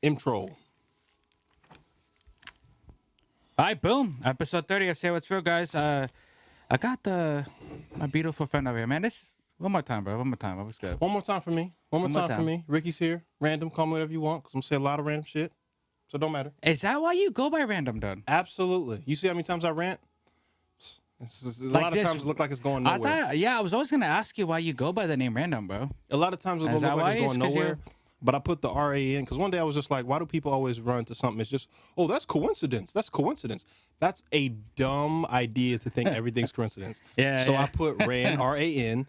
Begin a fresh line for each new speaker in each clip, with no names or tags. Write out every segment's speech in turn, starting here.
Intro.
All right, boom. Episode 30 of Say What's Real, guys. I got my beautiful friend over here, man. One more time, bro. One more time. That was good.
One more time for me. One more time for me. Ricky's here. Random. Call me whatever you want, because I'm going to say a lot of random shit. So it don't matter.
Is that why you go by random, dude?
Absolutely. You see how many times I rant? A lot of times it look like it's going nowhere.
I was always going to ask you why you go by the name random, bro.
A lot of times it look like it's going nowhere. But I put the RA in because one day I was just like, why do people always run to something? It's just, oh, that's coincidence. That's coincidence. That's a dumb idea to think everything's coincidence. So I put Ran, R-A-N,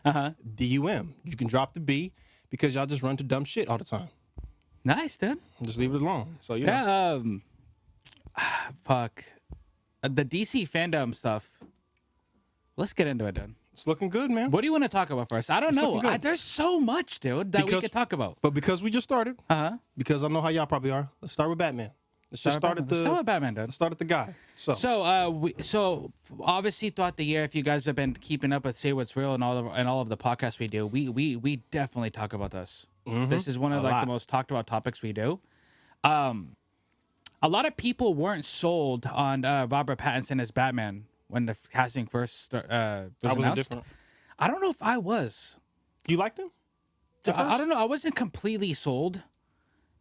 D-U-M. You can drop the B because y'all just run to dumb shit all the time.
Nice, dude.
Just leave it alone. So, you know.
Fuck. The DC FanDome stuff. Let's get into it, dude.
It's looking good, man.
What do you want to talk about first? I don't know. There's so much, dude, that we could talk about.
But because we just started, because I know how y'all probably are, let's start with Batman. Let's start with
Batman, dude.
Let's start at the guy.
So obviously throughout the year, if you guys have been keeping up with Say What's Real and all of the podcasts we do, we definitely talk about this. This is one of the most talked about topics we do. A lot of people weren't sold on Robert Pattinson as Batman when the casting first was announced. Different. I don't know if I was.
You liked him?
I don't know. I wasn't completely sold.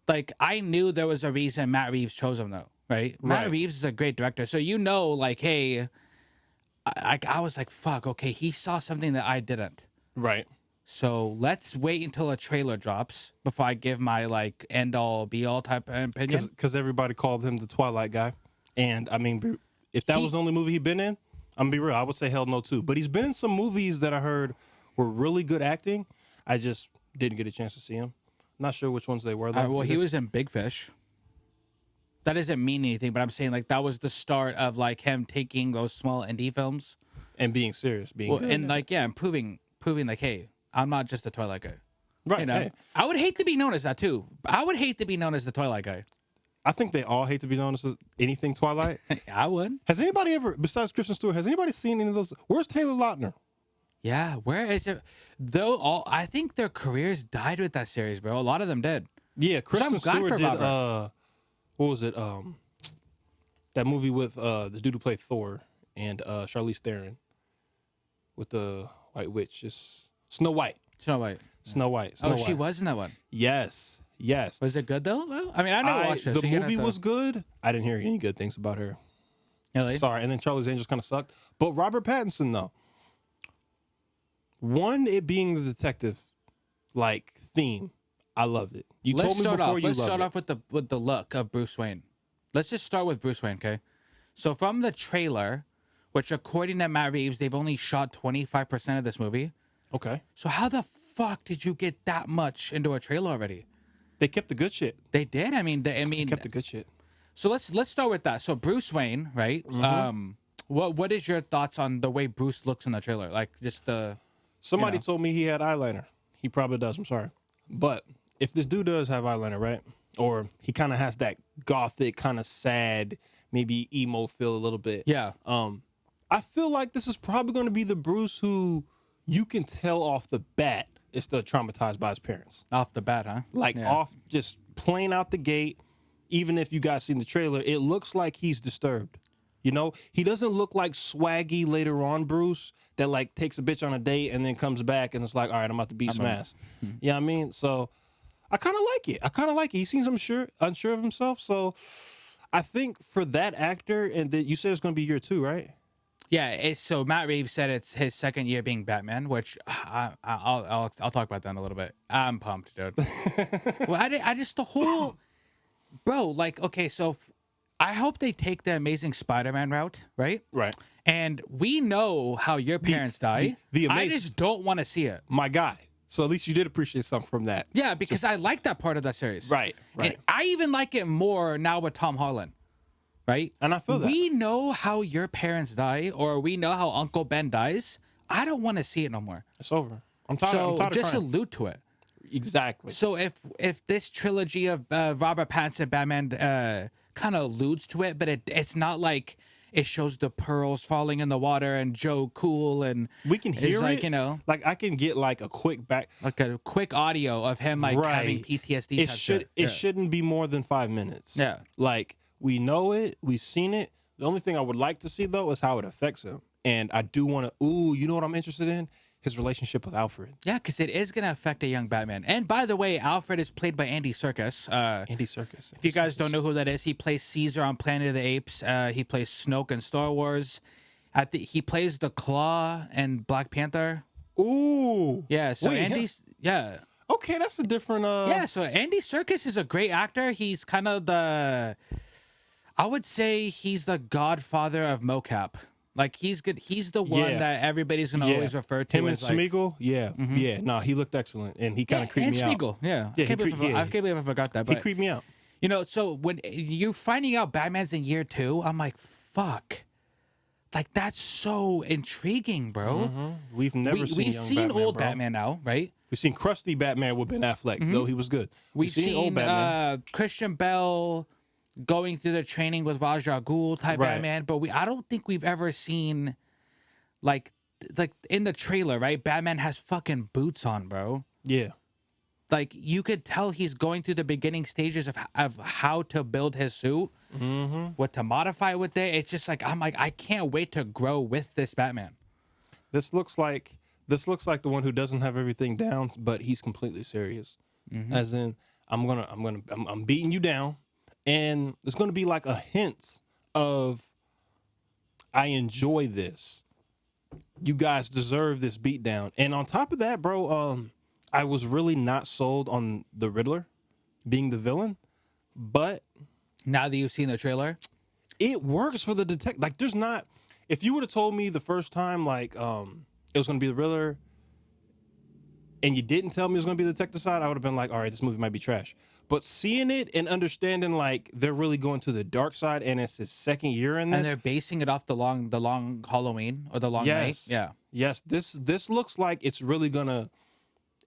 Like, I knew there was a reason Matt Reeves chose him, though, right? Matt Reeves is a great director. So, like, hey, I was like, fuck, okay, he saw something that I didn't.
Right.
So, let's wait until a trailer drops before I give my, like, end-all, be-all type of opinion.
Because everybody called him the Twilight guy. And, I mean, if that was the only movie he'd been in, I'm going to be real, I would say hell no, too. But he's been in some movies that I heard were really good acting. I just didn't get a chance to see him. Not sure which ones they were, though.
Well, he was in Big Fish. That doesn't mean anything, but I'm saying, like, that was the start of, like, him taking those small indie films.
And being serious. Good.
And, like, yeah, and proving, like, hey, I'm not just a Twilight guy.
Right.
You know? Hey. I would hate to be known as that, too. I would hate to be known as the Twilight guy.
I think they all hate to be known as anything Twilight.
I would.
Has anybody ever, besides Kristen Stewart, has anybody seen any of those? Where's Taylor Lautner?
Yeah, where is it? Though I think their careers died with that series, bro. A lot of them did.
Yeah, Kristen Stewart did. What was it? That movie with the dude who played Thor and Charlize Theron with the White Witch. It's Snow White.
Snow White.
She
was in that one.
Yes.
Was it good though? Well, I mean, I never watched it.
The movie was good. I didn't hear any good things about her.
Really?
Sorry. And then Charlie's Angels kind of sucked. But Robert Pattinson, though. One, it being the detective like theme, I loved it.
Let's start off with the look of Bruce Wayne. Let's just start with Bruce Wayne, okay? So from the trailer, which according to Matt Reeves, they've only shot 25% of this movie.
Okay.
So how the fuck did you get that much into a trailer already?
They kept the good shit.
They did. I mean, they
kept the good shit.
So let's start with that. So Bruce Wayne, right? What is your thoughts on the way Bruce looks in the trailer? Like just the.
Somebody told me he had eyeliner. He probably does. I'm sorry, but if this dude does have eyeliner, right, or he kind of has that gothic, kind of sad, maybe emo feel a little bit.
Yeah.
I feel like this is probably going to be the Bruce who you can tell off the bat is still traumatized by his parents.
Off the bat, huh?
Off, just plain out the gate. Even if you guys seen the trailer, it looks like he's disturbed. You know, he doesn't look like swaggy later on Bruce that like takes a bitch on a date and then comes back and it's like, all right, I'm about to beat some ass. You know what I mean? So I kind of like it. He seems unsure of himself. So I think for that actor, and you said it's going to be year 2, right?
Yeah, so Matt Reeves said it's his second year being Batman, which I'll talk about that in a little bit. I'm pumped, dude. Well, I just the whole, bro. Like, okay, so I hope they take the Amazing Spider-Man route, right?
Right.
And we know how your parents die. I just don't want to see it,
my guy. So at least you did appreciate something from that.
Yeah, because I like that part of that series.
Right.
And I even like it more now with Tom Holland. Right?
And I feel that.
We know how your parents die, or we know how Uncle Ben dies. I don't want to see it no more.
It's over. I'm tired of
just
crying.
allude to it.
Exactly.
So if this trilogy of Robert Pattinson Batman kind of alludes to it, but it's not like it shows the pearls falling in the water and Joe cool and
We can hear
it's like,
it.
you know,
Like I can get like a quick back.
like a quick audio of him like having
Right.
PTSD.
It
type
should.
shit.
It
Yeah.
shouldn't be more than 5 minutes.
Yeah.
Like we know it. We've seen it. The only thing I would like to see though is how it affects him. And I do want to. Ooh, you know what I'm interested in? His relationship with Alfred.
Yeah, because it is going to affect a young Batman. And by the way, Alfred is played by Andy Serkis.
Andy Serkis.
If you guys don't know who that is, he plays Caesar on Planet of the Apes. He plays Snoke in Star Wars. He plays the Claw in Black Panther.
Ooh.
Yeah, so
Wait,
Andy's... Yeah.
Okay, that's a different.
Yeah, so Andy Serkis is a great actor. He's kind of the... I would say he's the godfather of mocap. Like, he's good. He's the one
Yeah.
that everybody's going to always refer to
him and
as, like...
Smeagol. Yeah. Yeah. No, he looked excellent, and he kind of creeped
and
me out.
Spiegel, yeah.
Yeah,
I can't believe
yeah.
I can't believe I forgot that.
He
But,
creeped me out.
you know, so when you're finding out Batman's in year 2, I'm like, fuck. Like, that's so intriguing, bro.
We've never
We've
young
seen
Batman,
old
bro.
Batman now, right?
We've seen crusty Batman with Ben Affleck, though he was good.
We've seen
old Batman.
Christian Bell going through the training with Ra's al Ghul type
Right.
Batman, but I don't think we've ever seen like in the trailer, right? Batman has fucking boots on, bro.
Yeah.
Like you could tell he's going through the beginning stages of how to build his suit, what to modify with it. It's just like I can't wait to grow with this Batman.
This looks like the one who doesn't have everything down, but he's completely serious. As in, I'm beating you down, and there's gonna be like a hint of I enjoy this. You guys deserve this beatdown. And on top of that, bro, I was really not sold on the Riddler being the villain, but
Now that you've seen the trailer,
it works for the detective. Like, there's not. If you would have told me the first time, like, it was gonna be the Riddler, and you didn't tell me it was gonna be the detective side, I would have been like, all right, this movie might be trash. But seeing it and understanding, like, they're really going to the dark side, and it's his second year in this.
and they're basing it off the long Halloween or the long night. Yeah.
Yes. This looks like it's really gonna,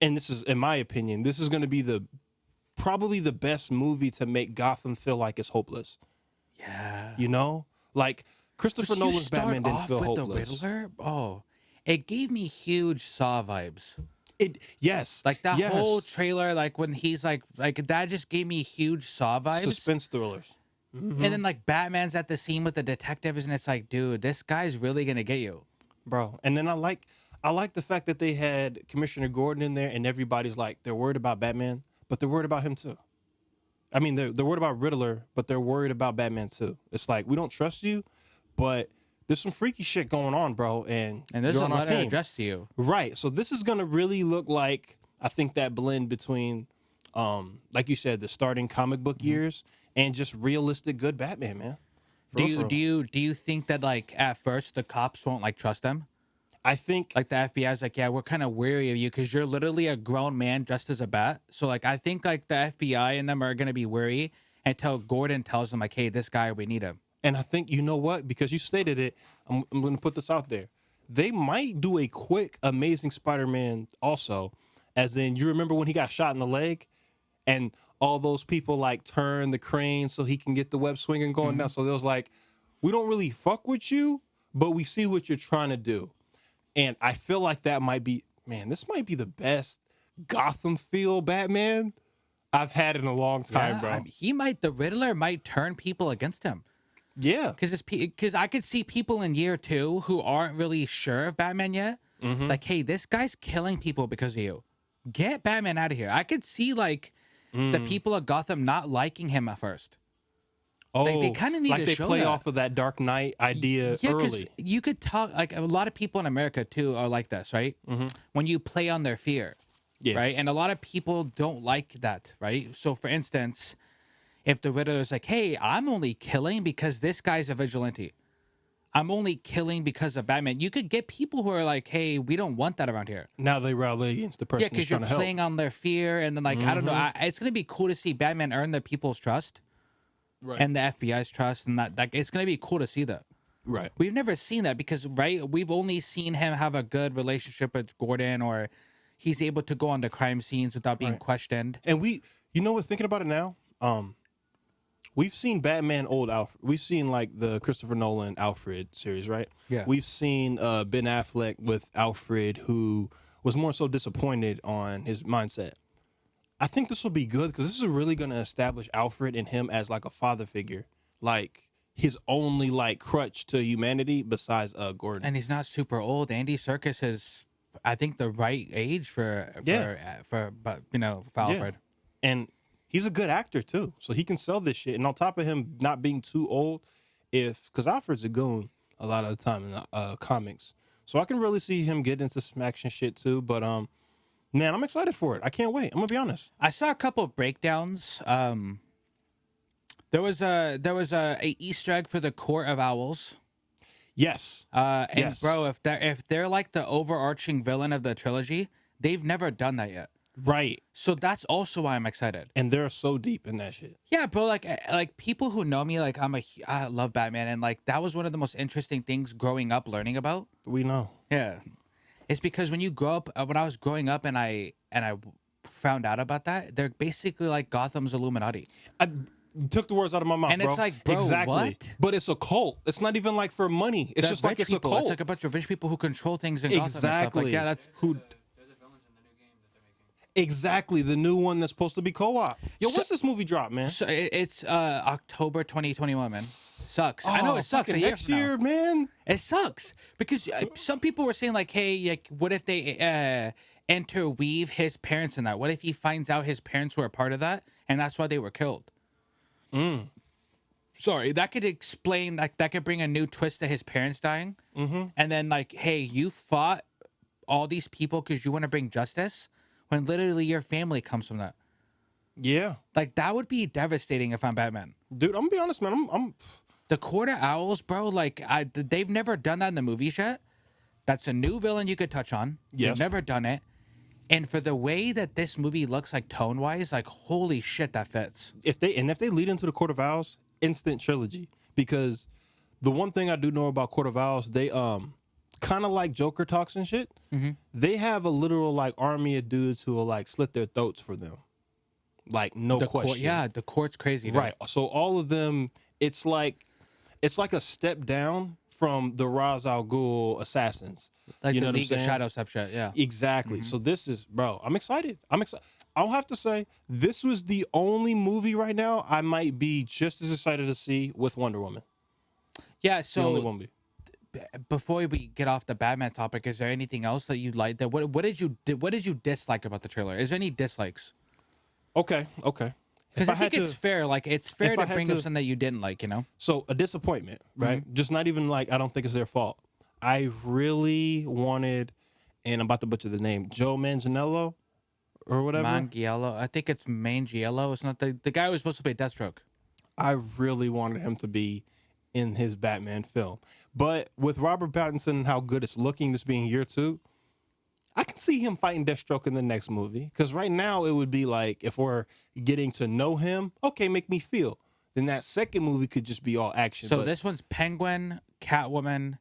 and this is, in my opinion, this is gonna be probably the best movie to make Gotham feel like it's hopeless.
Yeah.
You know, like Christopher
But
Nolan's
you start
Batman didn't
off
feel
with
hopeless.
the Riddler. Oh, it gave me huge Saw vibes.
Yes,
Like that
yes.
whole trailer, like when he's like that just gave me huge Saw vibes.
Suspense thrillers.
And then like Batman's at the scene with the detectives, and it's like, dude, this guy's really gonna get you,
Bro. And then I like the fact that they had Commissioner Gordon in there, and everybody's like, they're worried about Batman, but they're worried about him too. I mean, they're worried about Riddler, but they're worried about Batman too. It's like, we don't trust you, but there's some freaky shit going on, bro, and
there's
you're
a
on our
letter
team.
addressed to you.
Right. So this is gonna really look like, I think, that blend between, like you said, the starting comic book years and just realistic good Batman, man. For real.
Do you think that like at first the cops won't like trust them?
I think
Like the FBI's like, yeah, we're kind of wary of you because you're literally a grown man dressed as a bat. So like I think like the FBI and them are gonna be wary until Gordon tells them like, hey, this guy, we need him.
And I think, you know what? Because you stated it, I'm going to put this out there. They might do a quick Amazing Spider-Man also, as in, you remember when he got shot in the leg and all those people like turn the crane so he can get the web swinging going down. So they was like, we don't really fuck with you, but we see what you're trying to do. And I feel like that might be, man, this might be the best Gotham feel Batman I've had in a long time, bro.
The Riddler might turn people against him.
Yeah.
Because I could see people in year 2 who aren't really sure of Batman yet. Like, hey, this guy's killing people because of you. Get Batman out of here. I could see like the people of Gotham not liking him at first.
Oh,
they kind of need to
they
show
play
that.
off of that Dark Knight idea early.
You could talk like a lot of people in America too are like this, right? When you play on their fear, right? And a lot of people don't like that, right? So, for instance, if the Riddler is like, hey, I'm only killing because this guy's a vigilante. I'm only killing because of Batman. You could get people who are like, hey, we don't want that around here.
Now they rally against the person
Yeah,
who's
because you're
trying to help.
playing on their fear. And then, like, I don't know. It's going to be cool to see Batman earn the people's trust and the FBI's trust. And that it's going to be cool to see that.
Right.
We've never seen that because, right, we've only seen him have a good relationship with Gordon, or he's able to go on the crime scenes without being questioned.
And you know what, thinking about it now, we've seen Batman old Alfred. We've seen like the Christopher Nolan Alfred series, right?
Yeah.
We've seen Ben Affleck with Alfred, who was more so disappointed on his mindset. I think this will be good because this is really going to establish Alfred and him as like a father figure, like his only like crutch to humanity besides Gordon.
And he's not super old. Andy Serkis is, I think, the right age for Alfred.
And he's a good actor too, so he can sell this shit. And on top of him not being too old, because Alfred's a goon a lot of the time in the comics, so I can really see him get into some action shit too. But man, I'm excited for it. I can't wait. I'm gonna be honest.
I saw a couple of breakdowns. There was a Easter egg for the Court of Owls.
Yes.
And
yes.
bro, if they're like the overarching villain of the trilogy, they've never done that yet.
Right.
So that's also why I'm excited.
And they're so deep in that shit.
Yeah, bro. Like people who know me, like I love Batman, and like that was one of the most interesting things growing up, learning about.
We know.
Yeah, it's because when you grow up, when I was growing up, and I found out about that, they're basically like Gotham's Illuminati.
You took the words out of my mouth,
and it's
bro.
like, bro,
exactly.
what?
But it's a cult. It's not even like for money. It's just like it's
people.
a cult.
It's like a bunch of rich people who control things in Gotham and stuff. Like, yeah, that's
who.
They're the villains in the new game that they're making.
Exactly, the new one that's supposed to be co-op. Yo, when's this movie drop, man?
So it's October 2021, man. Sucks. I know it sucks. A year
Next
from now.
year, man.
It sucks because some people were saying like, hey, like, what if they interweave his parents in that? What if he finds out his parents were a part of that and that's why they were killed? Sorry, that could explain, like, that could bring a new twist to his parents dying. And then like, hey, you fought all these people because you want to bring justice when literally your family comes from that.
Yeah,
Like, that would be devastating if I'm Batman.
dude. I'm gonna be honest, man. I'm
The Court of Owls, bro, like, they've never done that in the movies yet. That's a new villain you could touch on.
Yes.
They've never done it. And for the way that this movie looks, like, tone-wise, like, holy shit, that fits.
if they lead into the Court of Owls, instant trilogy. Because the one thing I do know about Court of Owls, they kind of like Joker talks and shit. They have a literal like army of dudes who will like slit their throats for them, like no question.
The court's crazy, dude.
Right. So all of them, it's like a step down from the Ra's al Ghul assassins.
Like
you know
the
what I'm
League of
saying?
Shadows type shit, yeah.
Exactly. So this is, bro, I'm excited. I'll have to say, this was the only movie right now I might be just as excited to see with Wonder Woman.
Yeah,
The only
so
movie.
before we get off the Batman topic, is there anything else that you like? What did you dislike about the trailer? Is there any dislikes?
Okay.
Because I think it's fair. Like, it's fair
if I
to
had
bring
to-
up something that you didn't like, you know?
So a disappointment, right? Just not even like, I don't think it's their fault. I really wanted, and I'm about to butcher the name, Joe Manganiello or whatever.
Manganiello. I think it's Manganiello. It's not the guy who was supposed to play Deathstroke.
I really wanted him to be in his Batman film. But with Robert Pattinson and how good it's looking, this being year 2, I can see him fighting Deathstroke in the next movie. Because right now it would be like, if we're getting to know him, okay, make me feel. Then that second movie could just be all action.
So
but
this one's Penguin, Catwoman,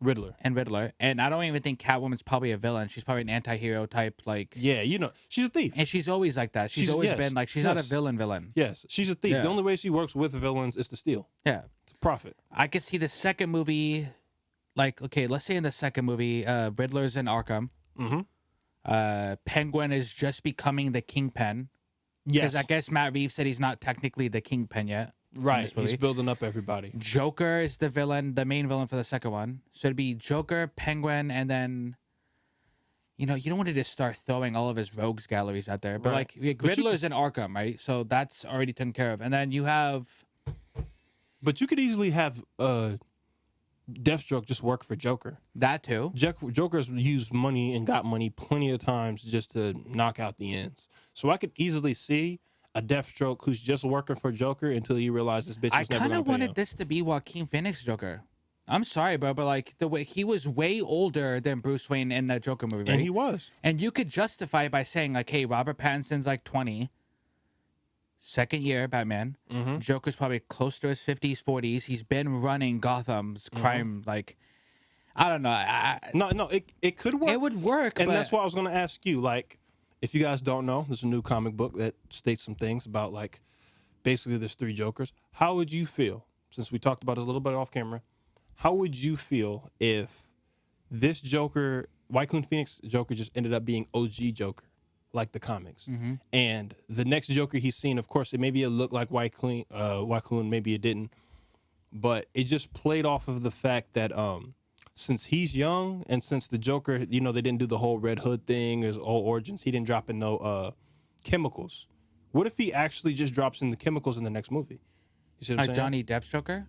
Riddler.
and Riddler. And I don't even think Catwoman's probably a villain. She's probably an anti-hero type, like...
Yeah, you know, she's a thief.
And she's always like that. She's always
yes,
been like, she's not a
yes.
villain.
Yes, she's a thief.
Yeah.
The only way she works with villains is to steal.
Yeah.
To profit.
I could see the second movie, like, okay, let's say in the second movie, Riddler's in Arkham. Penguin is just becoming the Kingpin.
Yes.
Because I guess Matt Reeves said he's not technically the Kingpin yet. in
Right.
this movie.
He's building up everybody.
Joker is the villain, the main villain for the second one. So it'd be Joker, Penguin, and then, you know, you don't want to just start throwing all of his rogues galleries out there. But
Right.
like, Riddler's in Arkham, right? So that's already taken care of. And then you have...
But you could easily have Deathstroke just work for Joker.
that too.
Joker's used money and got money plenty of times just to knock out the ends. So I could easily see a Deathstroke who's just working for Joker until he realizes bitch
I
was never
kind
going
of
to pay
wanted
him.
this to be Joaquin Phoenix Joker. I'm sorry, bro, but like the way he was way older than Bruce Wayne in that Joker movie, right?
And he was.
And you could justify it by saying like, hey, Robert Pattinson's like 20, second year Batman. Joker's probably close to his 50s, 40s. He's been running Gotham's crime, like, I don't know.
No, it could work.
It would work,
And
but
that's why I was going to ask you, like, if you guys don't know, there's a new comic book that states some things about, like, basically there's 3 Jokers. How would you feel, since we talked about it a little bit off camera, how would you feel if this Joker, Joaquin Phoenix Joker, just ended up being OG Joker, like the comics? And the next Joker he's seen, of course, maybe it looked like Joaquin, maybe it didn't, but it just played off of the fact that since he's young and since the Joker, you know, they didn't do the whole Red Hood thing, his all origins, he didn't drop in no chemicals. What if he actually just drops in the chemicals in the next movie? You see what I'm saying?
Johnny Depp's Joker?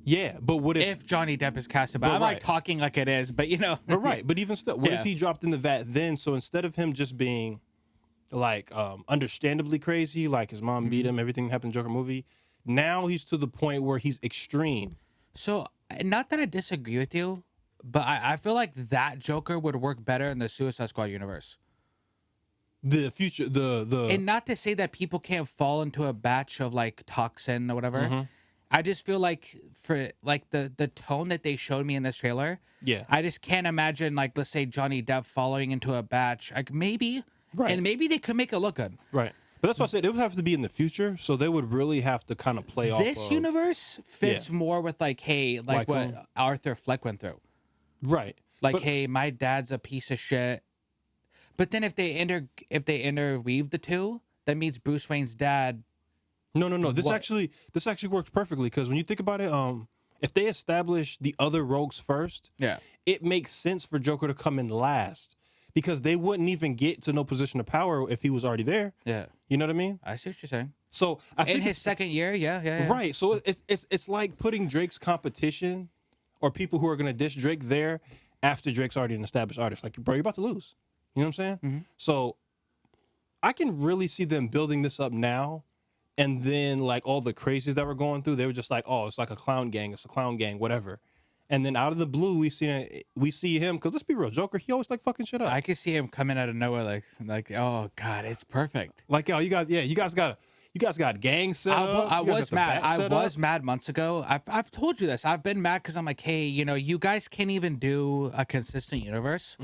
Yeah, but what if
Johnny Depp is casted? But I'm like talking like it is, but you know.
But right, but even still, what if he dropped in the vat then? So instead of him just being like understandably crazy, like his mom beat him, everything that happened in the Joker movie, now he's to the point where he's extreme.
So not that I disagree with you, but I feel like that Joker would work better in the Suicide Squad universe.
The future,
and not to say that people can't fall into a batch of like toxin or whatever. I just feel like for like the tone that they showed me in this trailer, I just can't imagine like, let's say Johnny Depp falling into a batch, like maybe, and maybe they could make it look good,
right? But that's what I said. It would have to be in the future, so they would really have to kind of play off.
This universe fits more with like, hey, like what Arthur Fleck went through,
right?
Like, hey, my dad's a piece of shit. But then if they interweave the two, that means Bruce Wayne's dad.
No. This actually works perfectly, because when you think about it, if they establish the other rogues first, it makes sense for Joker to come in last, because they wouldn't even get to no position of power if he was already there. Yeah, you know what I mean?
I see what you're saying.
So I think
in his second year, yeah.
Right. So it's like putting Drake's competition or people who are gonna diss Drake there after Drake's already an established artist. Like, bro, you're about to lose. You know what I'm saying? So I can really see them building this up now, and then like all the crazies that were going through, they were just like, oh, it's like a clown gang, whatever. And then out of the blue, we see him, because let's be real, Joker, he always like fucking shit up.
I could see him coming out of nowhere, like oh god, it's perfect.
Like, yo, you guys got gangs set up.
I was mad. I was mad months ago. I've told you this. I've been mad because I'm like, hey, you know, you guys can't even do a consistent universe.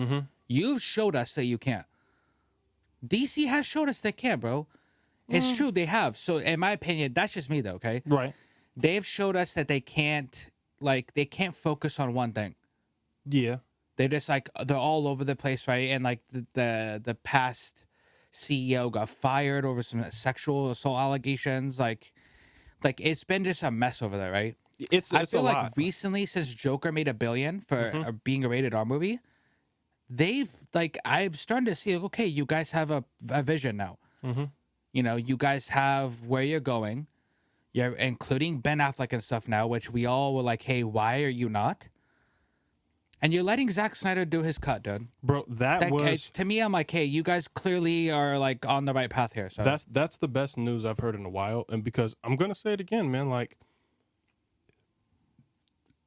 You've showed us that you can't. DC has showed us they can't, bro. It's true, they have. So in my opinion, that's just me though, okay?
Right.
They've showed us that they can't focus on one thing. Yeah. They just like, they're all over the place, right? And like the past CEO got fired over some sexual assault allegations. Like it's been just a mess over there, right? I feel like recently, since Joker made $1 billion for being a rated R movie, I'm starting to see, okay, you guys have a vision now. You know, you guys have where you're going. You're including Ben Affleck and stuff now, which we all were like, hey, why are you not? And you're letting Zack Snyder do his cut, dude.
Bro, that was...
To me, I'm like, hey, you guys clearly are like on the right path here. So
that's the best news I've heard in a while. And because I'm going to say it again, man, like,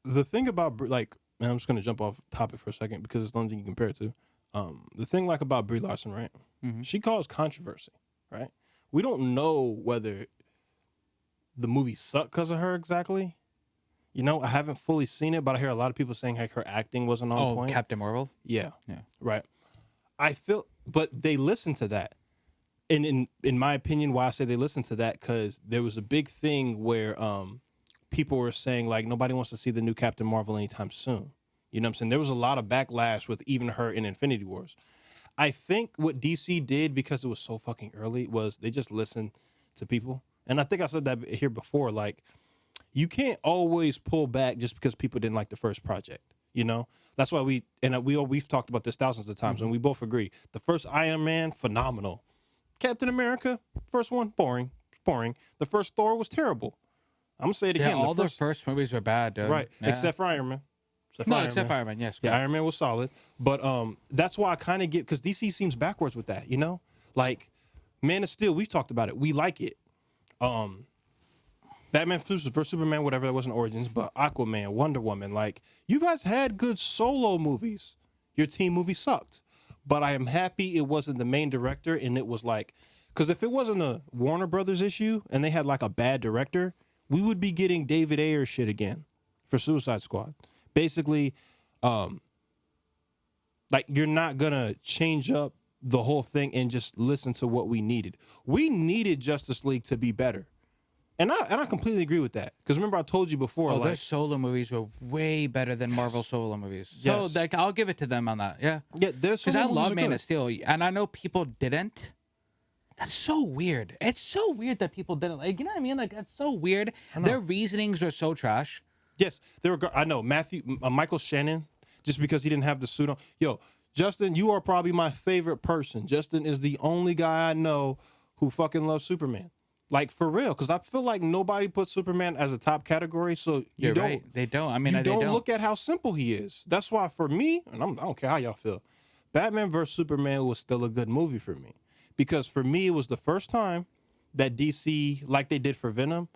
the thing about, like, man, I'm just going to jump off topic for a second because it's the only thing you compare it to. The thing, like, about Brie Larson, right? She caused controversy, right? We don't know whether the movie sucked because of her exactly. You know, I haven't fully seen it, but I hear a lot of people saying like her acting wasn't on point.
Captain Marvel?
Yeah. Right. I feel, but they listened to that. And in my opinion, why I say they listened to that, because there was a big thing where people were saying like nobody wants to see the new Captain Marvel anytime soon. You know what I'm saying? There was a lot of backlash with even her in Infinity Wars. I think what DC did, because it was so fucking early, was they just listened to people. And I think I said that here before, like, you can't always pull back just because people didn't like the first project, you know? That's why we've talked about this thousands of times, and we both agree. The first Iron Man, phenomenal. Captain America, first one, boring. The first Thor was terrible. I'm going to say it again.
All the first movies were bad, dude.
Right, except for Iron Man.
Except for Iron Man, yes.
Yeah, Iron Man was solid. But that's why I kind of get, because DC seems backwards with that, you know? Like, Man of Steel, we've talked about it. We like it. Batman vs. Superman, whatever, that wasn't Origins, but Aquaman, Wonder Woman, like, you guys had good solo movies. Your team movie sucked. But I am happy it wasn't the main director, and it was like, because if it wasn't a Warner Brothers issue and they had like a bad director, we would be getting David Ayer shit again for Suicide Squad. Basically, like, you're not gonna change up the whole thing and just listen to what we needed. We needed Justice League to be better. And I completely agree with that. Because remember I told you before,
Oh, their
like,
solo movies were way better than Marvel solo movies. So
Yes.
like, I'll give it to them on that. Yeah.
yeah, there's
Because I love Man of Steel, and I know people didn't. That's so weird. It's so weird that people didn't. Like, you know what I mean? Like, that's so weird. Their reasonings are so trash.
Yes, there were. I know Michael Shannon, just because he didn't have the suit on. Yo, Justin, you are probably my favorite person. Justin is the only guy I know who fucking loves Superman. Like, for real, because I feel like nobody puts Superman as a top category. So
You're right. They don't. I mean,
you
they don't
look at how simple he is. That's why for me, and I don't care how y'all feel, Batman vs Superman was still a good movie for me, because for me it was the first time that DC, like they did for Venom.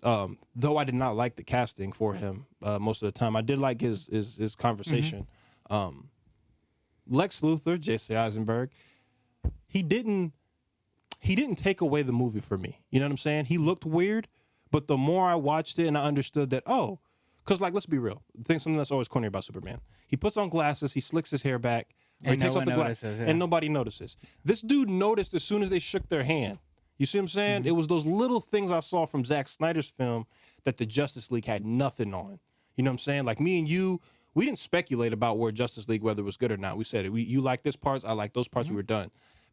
Though I did not like the casting for him most of the time, I did like his conversation. Lex Luthor, Jesse Eisenberg, he didn't take away the movie for me. You know what I'm saying? He looked weird, but the more I watched it and I understood that, because like, let's be real. I think something that's always corny about Superman. He puts on glasses, he slicks his hair back, or he
And
takes
no
off the
one
glasses,
notices, yeah.
and nobody notices. This dude noticed as soon as they shook their hand. You see what I'm saying? It was those little things I saw from Zack Snyder's film that the Justice League had nothing on. You know what I'm saying? Like, me and you, we didn't speculate about where Justice League, whether it was good or not. We said it. You like this parts, I like those parts. We were done.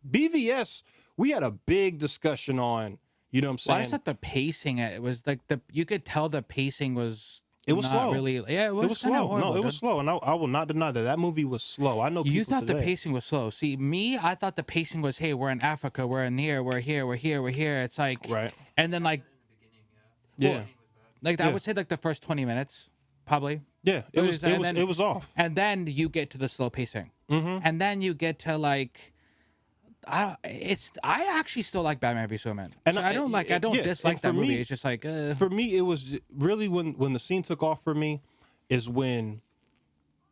BVS, we had a big discussion on. You know what I'm saying?
Well, I just thought the pacing. It was like you could tell the pacing was.
It was
not
slow.
Really, yeah, it was
slow.
Horrible,
No, it was slow, and I will not deny that movie was slow. I know
You
people
thought the
today.
pacing was slow. See, me, I thought the pacing was, hey, we're in Africa, we're in here, we're here, we're here, we're here. It's like,
Right.
And then like,
Yeah.
like I
Yeah.
would say like the first 20 minutes, probably.
Yeah, it was
and then-
it was off.
And then you get to the slow pacing, and then you get to like, I actually still like Batman v Superman,
And
so I don't
yeah,
dislike
and
that
for
movie.
me-
It's just like,
For me, it was really when the scene took off for me is when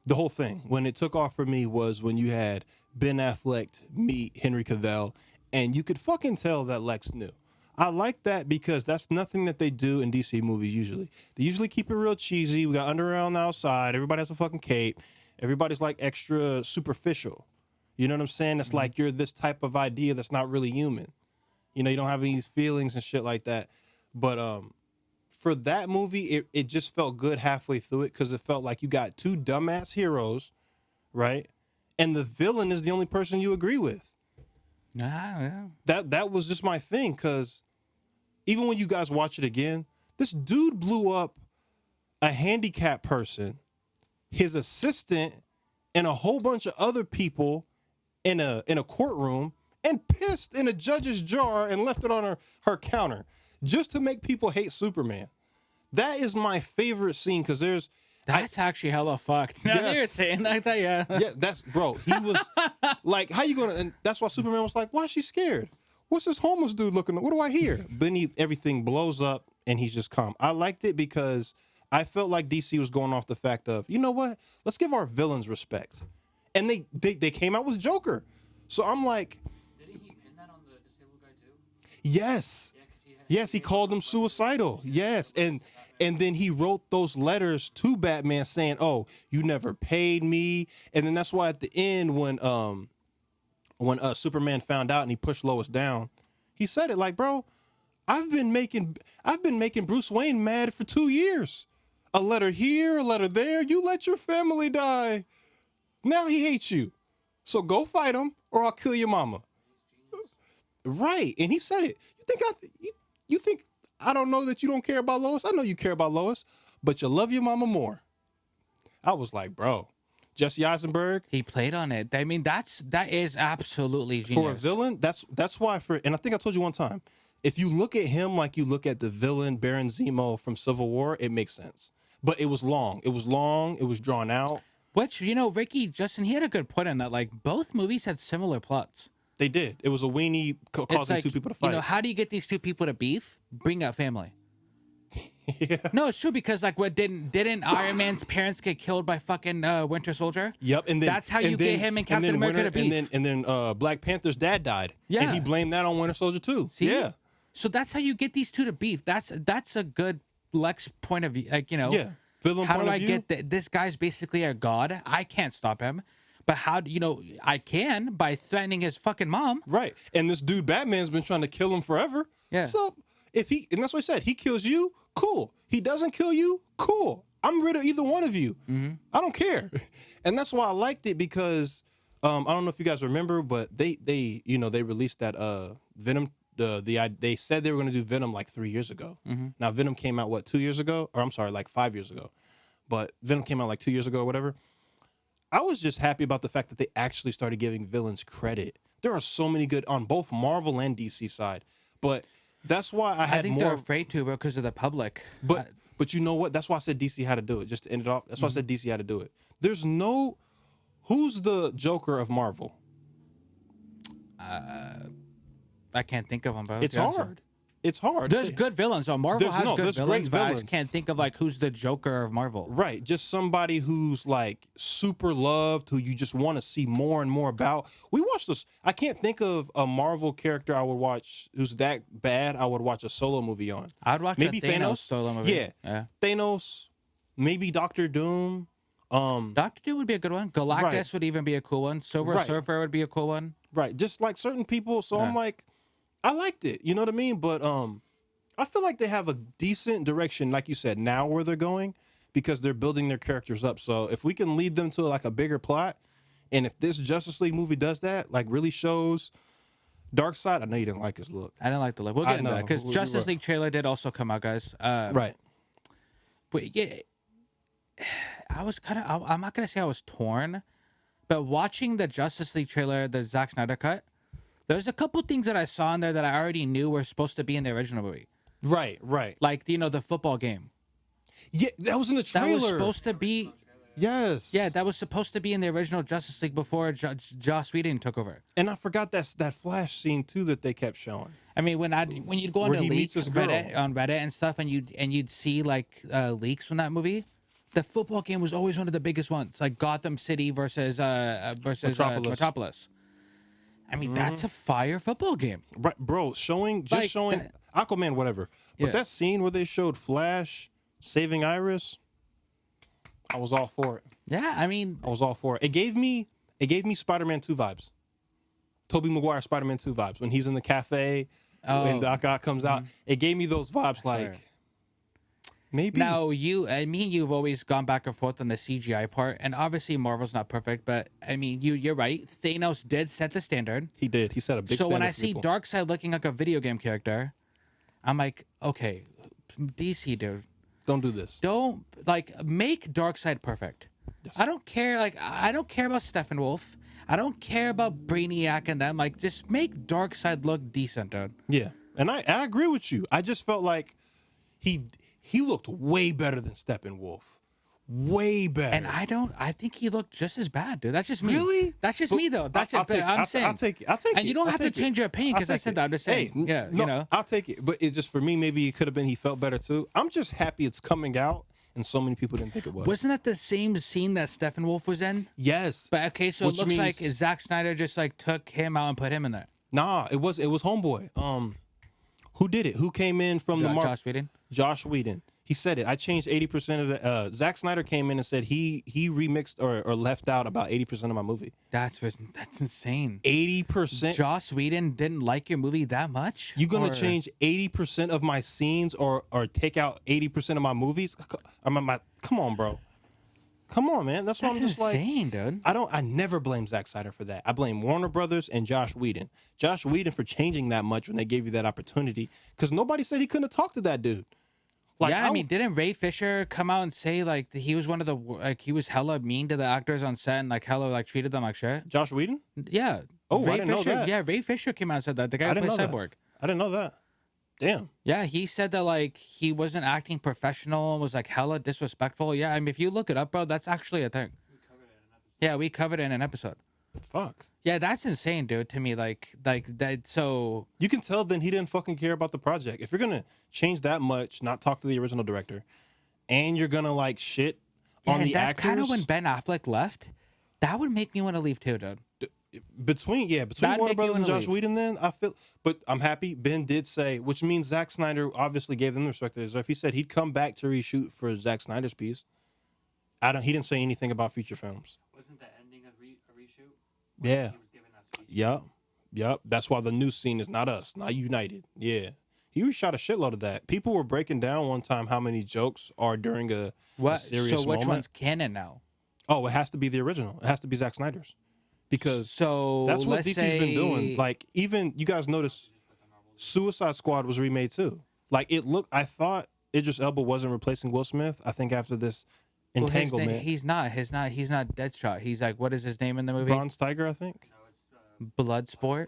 the whole thing, when it took off for me, was when you had Ben Affleck meet Henry Cavill, and you could fucking tell that Lex knew. I like that because that's nothing that they do in DC movies usually. They usually keep it real cheesy. We got Underwear on the outside. Everybody has a fucking cape. Everybody's like extra superficial. You know what I'm saying? It's like you're this type of idea that's not really human. You know, you don't have any feelings and shit like that. But for that movie, it just felt good halfway through it because it felt like you got two dumbass heroes, right? And the villain is the only person you agree with.
yeah.
That was just my thing, because even when you guys watch it again, this dude blew up a handicapped person, his assistant, and a whole bunch of other people in a courtroom, and pissed in a judge's jar and left it on her counter just to make people hate Superman. That is my favorite scene, because
That's actually hella fucked. Now that you're
Yes.
saying like that, yeah.
yeah, that's, bro, he was like, how you gonna, and that's why Superman was like, why is she scared? What's this homeless dude looking, what do I hear? Then everything blows up and he's just calm. I liked it because I felt like DC was going off the fact of, you know what, let's give our villains respect. And they came out with Joker. So I'm like,
Didn't he pin that on the disabled guy too?
yes.
Yeah, because he had.
Yes, he called him suicidal. Yes, and then he wrote those letters to Batman saying, "Oh, you never paid me." And then that's why at the end, when Superman found out and he pushed Lois down, he said it like, "Bro, I've been making Bruce Wayne mad for 2 years. A letter here, a letter there. You let your family die. Now he hates you. So go fight him, or I'll kill your mama." Right, and he said it. You think I don't know that you don't care about Lois? I know you care about Lois, but you love your mama more. I was like, bro, Jesse Eisenberg
He played on it. I mean, that is absolutely genius.
for a villain. That's why and I think I told you one time, if you look at him like you look at the villain Baron Zemo from Civil War, it makes sense. But it was long. It was long. It was drawn out.
Which, Ricky, Justin, he had a good point on that. Like, both movies had similar plots.
They did. It was a weenie
It's
causing
like,
two people to fight.
how do you get these two people to beef? Bring out family.
Yeah.
No, it's true, because like, what didn't Iron Man's parents get killed by fucking Winter Soldier?
Yep, and then
That's how you get him and Captain America to beef.
And then Black Panther's dad died.
Yeah.
And he blamed that on Winter Soldier too.
See?
Yeah.
So that's how you get these two to beef. That's a good Lex point of view. Like,
Yeah. Villain
how
point
do
of
I
view.
get this guy's basically a god? I can't stop him. But how do I can by threatening his fucking mom.
Right. And this dude Batman's been trying to kill him forever.
Yeah.
So and that's what I said, he kills you, cool. He doesn't kill you, cool. I'm rid of either one of you. I don't care. And that's why I liked it, because I don't know if you guys remember, but they released that Venom. They said they were going to do Venom like 3 years ago. Now Venom came out 2 years ago, or I'm sorry, like 5 years ago. But Venom came out like 2 years ago or whatever. I was just happy about the fact that they actually started giving villains credit. There are so many good on both Marvel and DC side, but that's why I
think they're afraid to, because of the public.
But you know what? That's why I said DC had to do it. Just to end it off. That's why I said DC had to do it. Who's the Joker of Marvel?
I can't think of them, bro.
It's hard. It's hard.
There's good villains. So Marvel has good villains, but I
villains.
just can't think of like who's the Joker of Marvel.
Right. Just somebody who's like super loved, who you just want to see more and more about. We watched this. I can't think of a Marvel character I would watch who's that bad. I would watch a solo movie on.
I'd watch
maybe
a Thanos solo movie.
Yeah. Thanos. Maybe Doctor Doom.
Doctor Doom would be a good one. Galactus would even be a cool one. Silver Surfer would be a cool one.
Right. Just like certain people. So I'm like, I liked it. You know what I mean? But I feel like they have a decent direction, like you said, now where they're going, because they're building their characters up. So if we can lead them to like a bigger plot, and if this Justice League movie does that, like really shows Darkseid, I know you didn't like his look.
I didn't like the look. We'll get into that, because Justice League trailer did also come out, guys.
Right.
But yeah, I was I'm not gonna say I was torn, but watching the Justice League trailer, the Zack Snyder cut, there's a couple things that I saw in there that I already knew were supposed to be in the original movie.
Right.
Like, the football game.
Yeah, that was in the trailer.
That was supposed to be...
Yes.
Yeah, that was supposed to be in the original Justice League before Joss Whedon took over.
And I forgot that Flash scene, too, that they kept showing.
I mean, when you'd go into leaks on Reddit and stuff, and you'd see, like, leaks from that movie, the football game was always one of the biggest ones. Like, Gotham City versus Metropolis. I mean, that's a fire football game.
Right, bro, showing Aquaman, whatever. But that scene where they showed Flash saving Iris, I was all for it.
Yeah, I mean,
I was all for it. It gave me Spider-Man 2 vibes. Tobey Maguire Spider-Man 2 vibes. When he's in the cafe and Doc Ock comes out, it gave me those vibes maybe.
Now, me and you've always gone back and forth on the CGI part, and obviously Marvel's not perfect, but I mean, you're right. Thanos did set the standard.
He did. He set a big standard.
So when I see Darkseid looking like a video game character, I'm like, okay, DC, dude,
don't do this.
Don't make Darkseid perfect. Yes. I don't care. I don't care about Steppenwolf. I don't care about Brainiac and them. Like, just make Darkseid look decent, dude.
Yeah, and I agree with you. I just felt like he looked way better than Steppenwolf. Way better.
And I think he looked just as bad, dude. That's just me.
Really?
That's just me, though. That's just I'm saying.
I'll take it.
And you don't have to change your opinion because I said that. I'm just saying.
Hey, no, I'll take it. But it just, for me, maybe it could have been he felt better too. I'm just happy it's coming out, and so many people didn't think it was.
Wasn't that the same scene that Steppenwolf was in?
Yes.
But okay, so it looks like Zack Snyder just took him out and put him in there.
Nah, it was Homeboy. Who did it? Who came in from
Joss Whedon?
Joss Whedon. He said it. I changed 80% of the. Zack Snyder came in and said he remixed or left out about 80% of my movie.
That's insane.
80%.
Joss Whedon didn't like your movie that much.
You gonna change 80% of my scenes or take out 80% of my movies? Come on, bro. Come on, man. That's what I'm just
insane, dude.
I never blame Zack Snyder for that. I blame Warner Brothers and Joss Whedon. Joss Whedon for changing that much when they gave you that opportunity, because nobody said he couldn't have talked to that dude.
I mean, didn't Ray Fisher come out and say he was one of the he was hella mean to the actors on set and hella treated them like shit?
Joss Whedon?
Yeah.
Oh, I didn't know that.
Yeah, Ray Fisher came out and said that. The guy who plays Cyborg.
I didn't know that. Damn.
Yeah, he said that he wasn't acting professional and was hella disrespectful. Yeah, I mean, if you look it up, bro, that's actually a thing. We covered it in an episode.
Fuck.
Yeah, that's insane, dude. To me, like that. So
you can tell then he didn't fucking care about the project. If you're gonna change that much, not talk to the original director, and you're gonna shit on the actors.
That's kind of when Ben Affleck left. That would make me want to leave too, dude.
Between Warner Brothers and Joss Whedon, then I feel, but I'm happy Ben did say, which means Zack Snyder obviously gave them the respect they deserve. He said he'd come back to reshoot for Zack Snyder's piece. He didn't say anything about future films.
Wasn't the ending a reshoot?
Yeah.
He was given that speech?
Yep. That's why the new scene is not us, not United. Yeah. He reshot a shitload of that. People were breaking down one time how many jokes are during a serious
So which
moment.
one's canon now?
Oh, it has to be the original. It has to be Zack Snyder's. Because
So
that's what
let's
DC's been doing.
say-
Like, even, you guys notice, Suicide Squad was remade too. Like, I thought Idris Elba wasn't replacing Will Smith. I think after this
well, his
entanglement.
name, he's not Deadshot. He's like, what is his name in the movie?
Bronze Tiger, I think.
Bloodsport.
Bloodsport,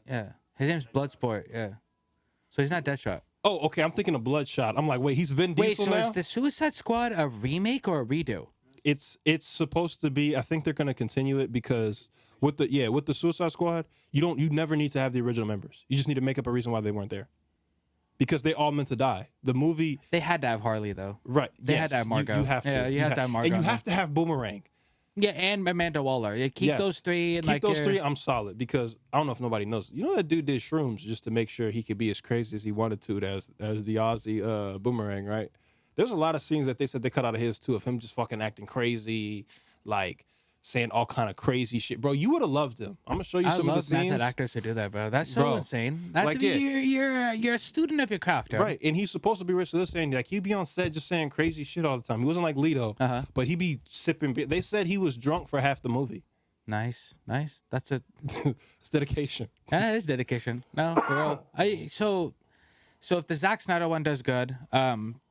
yeah.
Yeah, his name's Bloodsport. Yeah, so he's not Deadshot.
Oh, okay. I'm thinking of Bloodshot. I'm like, wait, he's Vin Diesel
Wait, so
now?
is the Suicide Squad a remake or a redo?
It's supposed to be. I think they're going to continue it because with the Suicide Squad, you never need to have the original members. You just need to make up a reason why they weren't there, because they all meant to die. The movie,
They had to have Harley though.
right?
They had to have Margot.
You have to.
Yeah, you have to have Margot
and you
now.
have to have Boomerang.
Yeah, and Amanda Waller. Yeah, keep
Yes.
those three. And
Keep
like
those three. I'm solid because I don't know if nobody knows. You know that dude did shrooms just to make sure he could be as crazy as he wanted to as the Aussie Boomerang, right? There's a lot of scenes that they said they cut out of his too, of him just fucking acting crazy, like saying all kind of crazy shit. Bro, you would have loved him. I'm gonna show you
I
some of the
love
scenes.
method actors to do that, bro. That's so
Bro,
insane. That's
like, yeah.
you're a student of your craft, yo.
Right, and he's supposed to be rich. So they're saying like he'd be on set just saying crazy shit all the time. He wasn't like Leto, but he'd be sipping beer. They said he was drunk for half the movie.
Nice. That's a
It's dedication.
that is dedication. No, for real. So if the Zack Snyder one does good,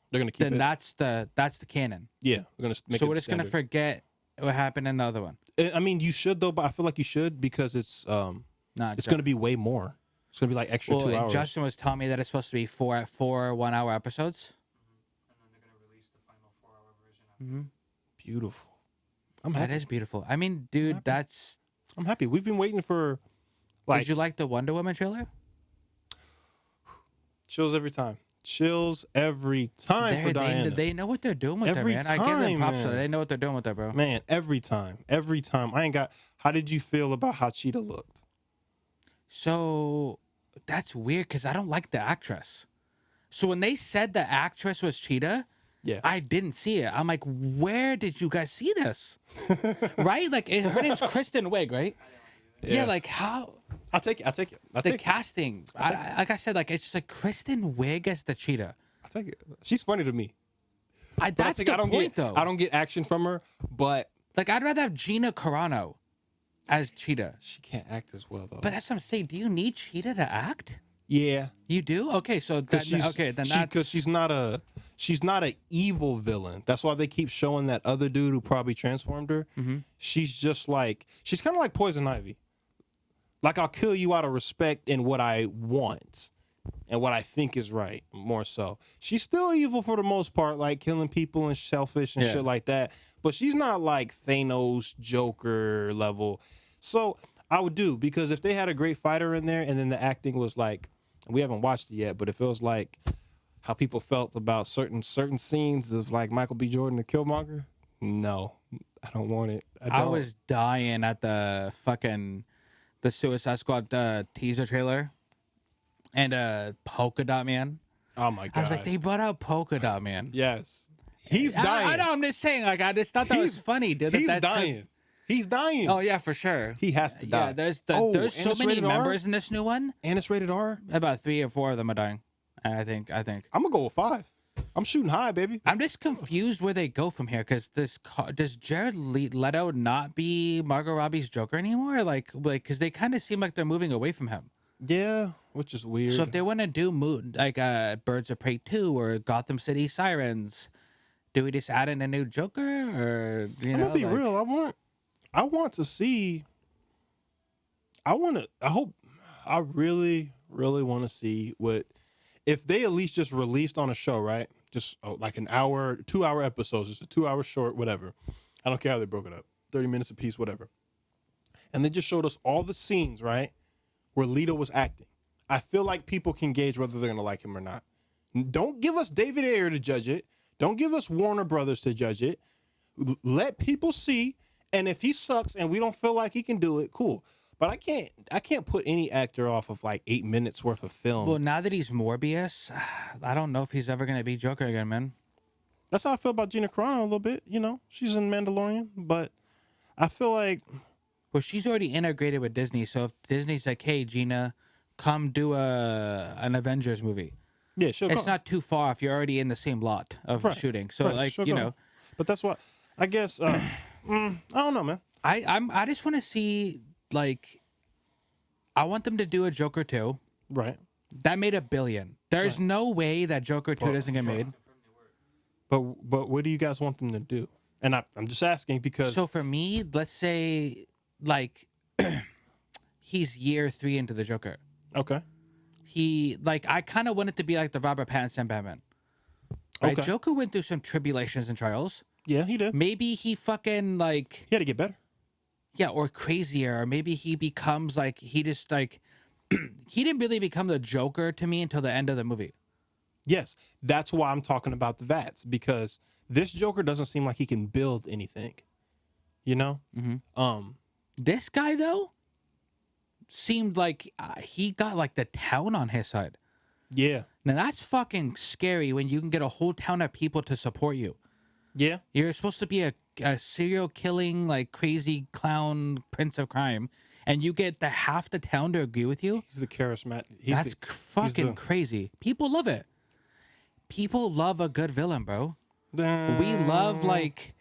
They're gonna keep
then
it.
that's the canon.
Yeah, we're gonna make
So
it
we're just gonna
standard.
forget what happened in the other one.
I mean, you should though, but I feel like you should because it's
Nah,
going to be way more. It's going to be like extra 2
and
hours.
Justin was telling me that it's supposed to be four 1-hour episodes.
And then they're gonna release the final 4-hour version. After.
Beautiful. I'm
That
happy.
is beautiful. I mean, dude, that's.
I'm happy. We've been waiting for like
Did you like the Wonder Woman trailer?
chills every time. Chills every time for Diana.
They know what they're doing with
Every
her, man. I give them
time,
props.
man.
They know what they're doing with her, bro.
Man, every time. Every time. I ain't got. How did you feel about how Cheetah looked?
So that's weird because I don't like the actress. So when they said the actress was Cheetah,
Yeah.
I didn't see it. I'm like, where did you guys see this? Right? Like, her name's Kristen Wiig, right? Yeah. Like how
I'll take it. I'll take it. I'll
the
take it.
casting. Like I said, like it's just like Kristen Wiig as the Cheetah.
I'll take it. She's funny to me. But I
That's
think
the
I don't
point,
get,
though.
I don't get action from her, but
Like I'd rather have Gina Carano as Cheetah.
she can't act as well though.
But that's what I'm saying. Do you need Cheetah to act?
yeah.
You do? Okay, so
Because
that's
she's not a evil villain. That's why they keep showing that other dude who probably transformed her.
Mm-hmm.
She's kind of like Poison Ivy. Like I'll kill you out of respect in what I want and what I think is right. More so, she's still evil for the most part, like killing people and selfish and
Yeah.
shit like that. But she's not like Thanos, Joker level. So I would do, because if they had a great fighter in there and then the acting was like, we haven't watched it yet, but it feels like how people felt about certain scenes of like Michael B. Jordan, the Killmonger. No, I don't want it.
I was dying at the Suicide Squad teaser trailer and Polka Dot Man.
Oh my god!
I was like, they brought out Polka Dot Man.
Yes, he's dying.
I know. I'm just saying. Like, I just thought that was
He's-
funny, dude.
He's
that's
dying. He's dying.
Oh yeah, for sure.
He has to die.
Yeah, there's
Oh,
there's
and
so
it's
many
rated R?
members in this new one.
And it's rated R.
About 3 or 4 of them are dying. I think.
I'm gonna go with 5. I'm shooting high, baby.
I'm just confused where they go from here because does Jared Leto not be Margot Robbie's Joker anymore? Like, because they kind of seem like they're moving away from him.
Yeah, which is weird.
So if they want to do Birds of Prey 2 or Gotham City Sirens, do we just add in a new Joker or
I'm gonna be real. I want to see. I really, really want to see if they at least just released on a show, right? Just like an hour, 2-hour episodes. It's a 2-hour short, whatever. I don't care how they broke it up. 30 minutes a piece, whatever. And they just showed us all the scenes, right, where Leto was acting. I feel like people can gauge whether they're gonna like him or not. Don't give us David Ayer to judge it. Don't give us Warner Brothers to judge it. Let people see. And if he sucks and we don't feel like he can do it, cool. But I can't put any actor off of like 8 minutes worth of film.
Well, now that he's Morbius, I don't know if he's ever going to be Joker again, man.
That's how I feel about Gina Carano a little bit. You know, she's in Mandalorian, but I feel like
Well, she's already integrated with Disney. So if Disney's like, hey, Gina, come do an Avengers movie.
Yeah, sure.
It's not too far if you're already in the same lot of shooting. So like
sure
you
go.
know,
But that's what I guess. I don't know, man.
I just want to see like I want them to do a Joker 2.
Right.
That made $1 billion. There's no way that Joker 2 doesn't get made.
But what do you guys want them to do? And I'm just asking because
So for me, let's say like he's year 3 into the Joker.
okay.
He like I kind of want it to be like the Robert Pattinson Batman. Right?
Okay.
Joker went through some tribulations and trials.
Yeah, he did.
Maybe he fucking like
He had to get better.
yeah, or crazier, or maybe he becomes like he just like he didn't really become the Joker to me until the end of the movie.
Yes, that's why I'm talking about the VATs, because this Joker doesn't seem like he can build anything. You know?
This guy though seemed like he got like the town on his side.
Yeah.
Now that's fucking scary when you can get a whole town of people to support you.
Yeah.
You're supposed to be a serial killing, like crazy clown prince of crime, and you get the half the town to agree with you.
He's the charismatic.
That's fucking crazy. People love it. People love a good villain, bro. We love like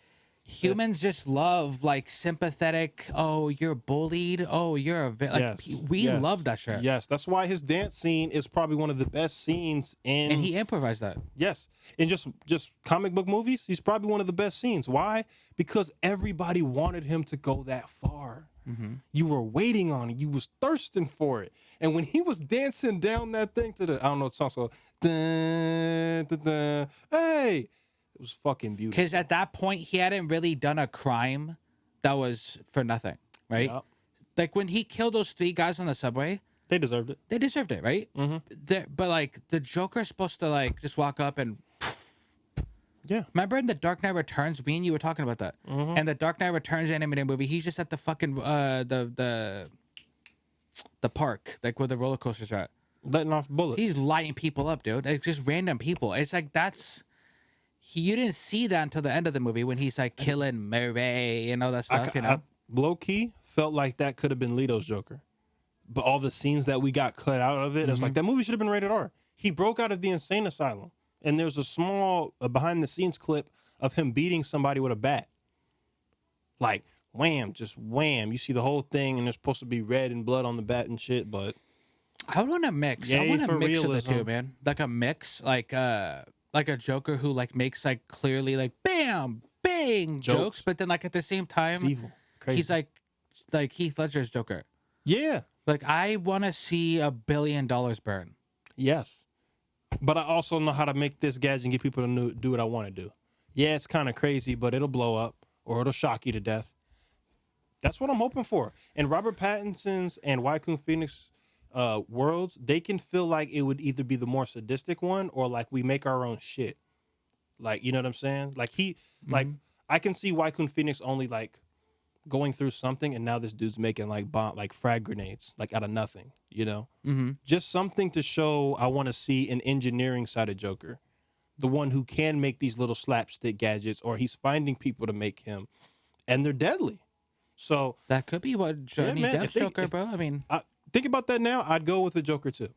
humans just love like sympathetic. Oh, you're bullied. Oh, you're a like we love that shit.
Yes, that's why his dance scene is probably one of the best scenes in.
And he improvised that.
Yes, in just comic book movies, he's probably one of the best scenes. Why? Because everybody wanted him to go that far. You were waiting on it. You was thirsting for it. And when he was dancing down that thing to the I don't know the song, so dun, dun, dun, hey. It was fucking beautiful.
Because at that point, he hadn't really done a crime that was for nothing, right?
Yep.
Like when he killed those 3 guys on the subway,
They deserved it.
they deserved it, right? But like the Joker's supposed to like just walk up and
Yeah.
remember in the Dark Knight Returns, me and you were talking about that. And the Dark Knight Returns animated movie, he's just at the fucking the park, like where the roller coasters are at.
Letting off bullets.
He's lighting people up, dude. Like just random people. It's like you didn't see that until the end of the movie when he's like killing Murray and all that stuff, you know?
I low key felt like that could have been Leto's Joker. But all the scenes that we got cut out of it, it's like that movie should have been rated R. He broke out of the insane asylum. And there's a small behind the scenes clip of him beating somebody with a bat. Like, wham, just wham. You see the whole thing, and there's supposed to be red and blood on the bat and shit, but
I want to mix. I
Yay
want to
for
mix of the
realism.
two, man. Like a mix, like a Joker who like makes like clearly like bam, bang jokes, but then like at the same time,
it's evil. Crazy.
he's like Heath Ledger's Joker.
Yeah.
Like I want to see $1 billion burn.
Yes. But I also know how to make this gadget and get people to do what I want to do. Yeah, it's kind of crazy, but it'll blow up or it'll shock you to death. That's what I'm hoping for. And Robert Pattinson's and Joaquin Phoenix worlds, they can feel like it would either be the more sadistic one or like we make our own shit. Like, you know what I'm saying? Like like I can see Joaquin Phoenix only like going through something, and now this dude's making like frag grenades, like out of nothing, you know? Just something to show I want to see an engineering side of Joker. The one who can make these little slapstick gadgets, or he's finding people to make him, and they're deadly. So
That could be what Johnny
man,
Depp's Joker, bro. I mean,
think about that now. I'd go with the Joker too.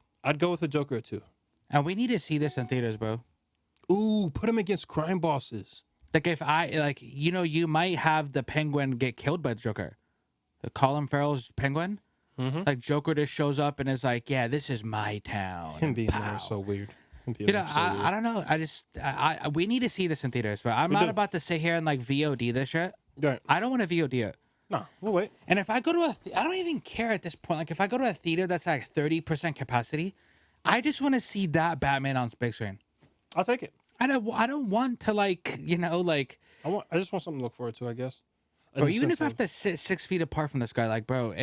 and we need to see this in theaters, bro.
Ooh, put him against crime bosses.
Like if you might have the Penguin get killed by the Joker. Colin Farrell's Penguin. Like Joker just shows up and is like, "Yeah, this is my town."
Him being
Pow.
there is so weird.
I don't know. We need to see this in theaters, but I'm not about to sit here and like VOD this shit.
Right.
I don't want to VOD it.
No, we'll wait.
And if I go to I don't even care at this point. Like if I go to a theater that's like 30% capacity, I just want to see that Batman on big screen.
I'll take it.
I don't want to like
I just want something to look forward to, I guess.
Bro, even if I have to sit 6 feet apart from this guy, like, bro,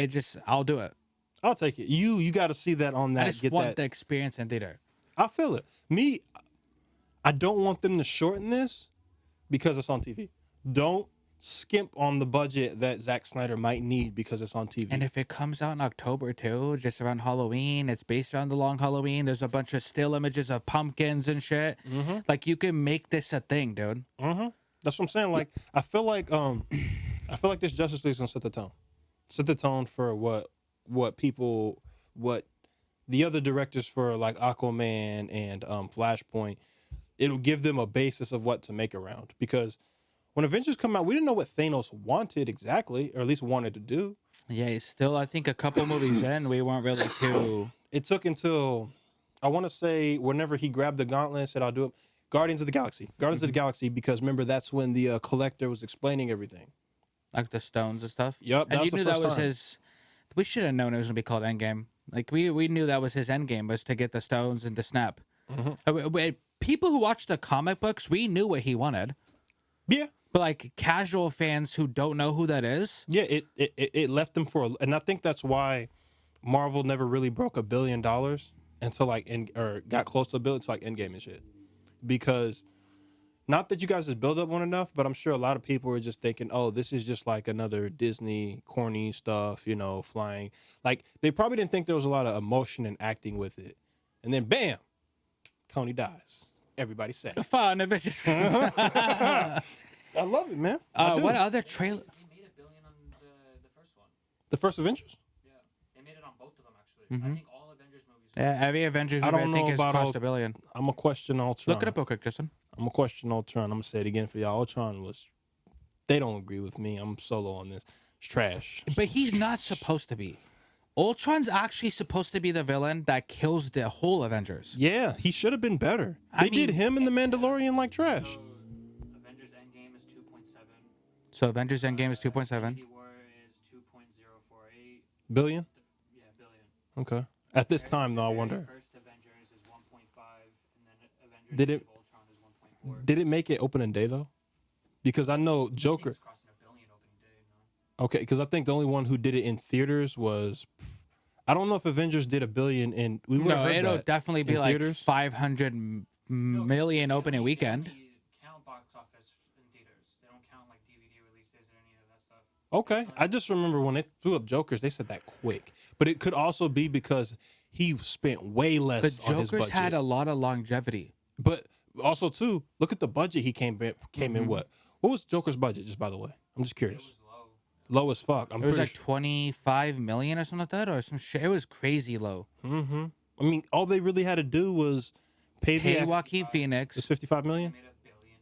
I'll do it.
I'll take it. You got to see that on that.
I just want the experience in theater.
I feel it. Me, I don't want them to shorten this because it's on TV. Don't skimp on the budget that Zack Snyder might need because it's on TV.
And if it comes out in October too, just around Halloween, it's based around the long Halloween. There's a bunch of still images of pumpkins and shit. Like you can make this a thing, dude.
That's what I'm saying. Like I feel like this Justice League's gonna set the tone. Set the tone for what the other directors for like Aquaman and Flashpoint, it'll give them a basis of what to make around. Because when Avengers come out, we didn't know what Thanos wanted exactly, or at least wanted to do.
Yeah, he's still, I think, a couple movies in, we weren't really too.
It took until, I want to say, whenever he grabbed the gauntlet and said, "I'll do it." Guardians of the Galaxy. Guardians of the Galaxy, because remember, that's when the Collector was explaining everything.
Like the stones and stuff.
Yep,
And
that
you
was the
knew that
first
was
time.
his. We should have known it was gonna be called Endgame. Like we knew that was his Endgame, was to get the stones and to snap. People who watched the comic books, we knew what he wanted.
Yeah.
But like casual fans who don't know who that is,
Yeah, it left them and I think that's why Marvel never really broke $1 billion until like or got close to $1 billion, until like Endgame and shit. Because not that you guys just build up one enough, but I'm sure a lot of people were just thinking, oh, this is just like another Disney corny stuff, flying. Like they probably didn't think there was a lot of emotion and acting with it. And then bam, Tony dies. Everybody sad.
fun. What
I love it, man. I do.
other trailer?
They made $1 billion on the first one.
The first Avengers?
Yeah, they made it on both of them actually. I think all Avengers movies.
Yeah, every Avengers movie,
don't
I think
know
has
about
cost
all-
$1 billion.
I'm gonna question Ultron.
Look it up real quick, Justin.
I'm gonna question Ultron. I'm gonna say it again for y'all. Ultron was. They don't agree with me. I'm solo on this. It's trash.
But he's not supposed to be. Ultron's actually supposed to be the villain that kills the whole Avengers.
Yeah, he should have been better.
I
They did
mean-
him and the Mandalorian like trash.
So, Avengers Endgame is 2.7.
So Avengers Endgame is 2.7.
Infinity War is 2.048.
Billion?
Yeah, billion.
Okay. At this time, though, I
Very
wonder.
First Avengers is 1.5, and then Avengers
Did
Age
it-
of Ultron is 1.4.
Did it make it opening day though? Because I know
I think
Joker.
it's crossing $1 billion opening day. No?
Okay, because I think the only one who did it in theaters was. I don't know if Avengers did $1 billion in. We would
No,
have heard
it'll
that
definitely be
in
like
theaters.
500 million
They
opening
only
weekend.
count box office in theaters. They don't count like DVD releases or any of that stuff.
Okay, I just remember when they threw up Jokers, they said that quick. But it could also be because he spent way less
The
on his
Joker's
budget.
had a lot of longevity.
But also too, look at the budget he came in. What was Joker's budget? Just by the way, I'm just
It
curious.
was low.
Low as fuck. I'm
It was
pretty
like 25 million or something like that, or some shit. It was crazy low.
I mean, all they really had to do was pay
Hey,
the.
Joaquin
It's
Phoenix.
$55 million.
Made $1 billion.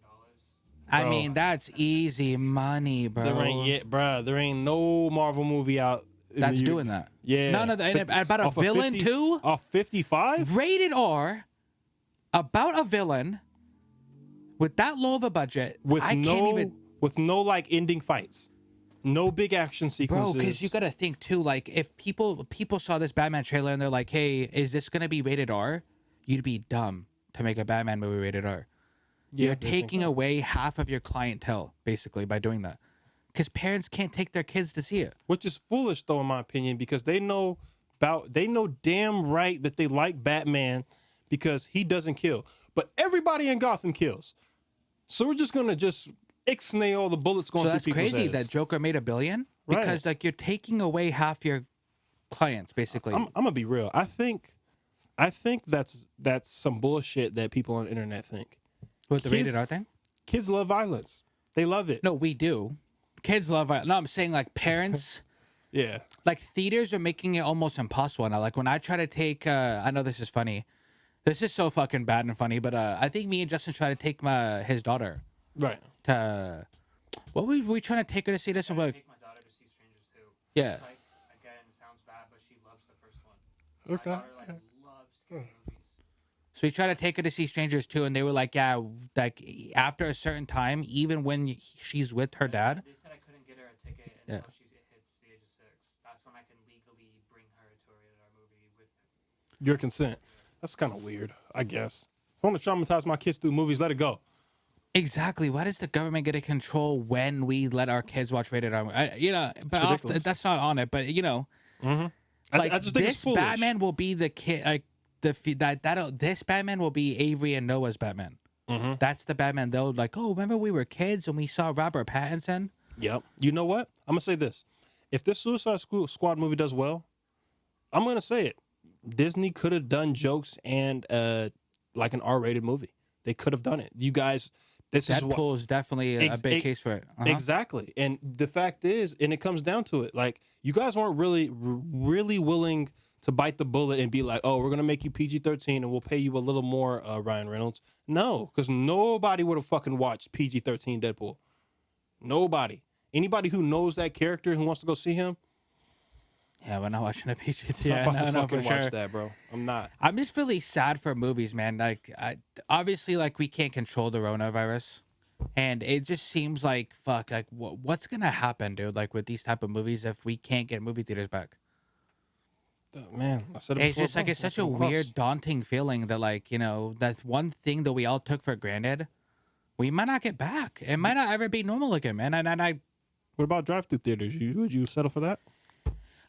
I
Bro.
mean, that's easy money, bro.
There ain't yet, bruh. There ain't no Marvel movie out.
That's doing that.
Yeah.
None of that. And about a
Off of
villain
50
too.
Off 55.
Rated R, about a villain, with that low of a budget. I can't even.
with no like ending fights, no big action
Bro,
sequences.
because you gotta think too. Like, if people saw this Batman trailer and they're like, "Hey, is this gonna be rated R?" You'd be dumb to make a Batman movie rated R.
Yeah,
You're
they think
taking
that.
away half of your clientele basically by doing that, because parents can't take their kids to see it.
Which is foolish though, in my opinion, because they know damn right that they like Batman because he doesn't kill, but everybody in Gotham kills. So we're just gonna ixnay all the bullets going
So
through
that's
people's
crazy
heads.
that Joker made $1 billion
Right.
because like you're taking away half your clients basically.
I'm gonna be real. I think that's some bullshit that people on the internet think.
With the rated
kids-
R thing?
Kids love violence. They love it.
No, we do. Kids love it. No, I'm saying like parents.
Yeah.
Like theaters are making it almost impossible now. Like when I try to take, I know this is funny, this is so fucking bad and funny, but I think me and Justin try to take his daughter
Right.
to, what were we trying to take her to see this? And
I
we're like,
take my daughter to see Strangers too.
yeah,
It's like, again, sounds bad, but she loves the first one.
Okay.
My daughter like loves scary movies.
so we tried to take her to see Strangers too, and they were like, yeah, like after a certain time, even when she's with her dad,
They said I couldn't get her a ticket until she hits the age of 6. That's when I can legally bring her to a rated R movie with
Your consent. That's kind of weird, I guess. If I want to traumatize my kids through movies, let it go.
exactly. Why does the government get to control when we let our kids watch rated R? But
ridiculous.
that's not on it. But
I
like
just think it's
this
foolish.
Batman will be the kid. Like this Batman will be Avery and Noah's Batman. That's the Batman. They'll like, oh, remember we were kids and we saw Robert Pattinson.
Yep. You know what? I'm gonna say this: if this Suicide Squad movie does well, I'm gonna say it. Disney could have done jokes and like an R-rated movie. They could have done it. You guys, this is what.
Deadpool is definitely a big case for it.
Exactly. And the fact is, and it comes down to it, like you guys weren't really willing to bite the bullet and be like, oh, we're gonna make you PG-13 and we'll pay you a little more, Ryan Reynolds. No, because nobody would have fucking watched PG-13 Deadpool. Nobody. Anybody who knows that character and who wants to go see him,
Yeah, we're not watching a PG.
I'm
Yeah,
about to
no,
fucking
for
watch
sure.
that, bro. I'm not.
I'm just really sad for movies, man. Like, obviously, like we can't control the coronavirus, and it just seems like fuck. Like, what's gonna happen, dude? Like with these type of movies, if we can't get movie theaters back,
Man, I said it
it's
before,
just like
bro.
it's such a
Fucking
weird,
us.
daunting feeling that like that one thing that we all took for granted, we might not get back. It might not ever be normal again, man. And I
What about drive-through theaters? Would you settle for that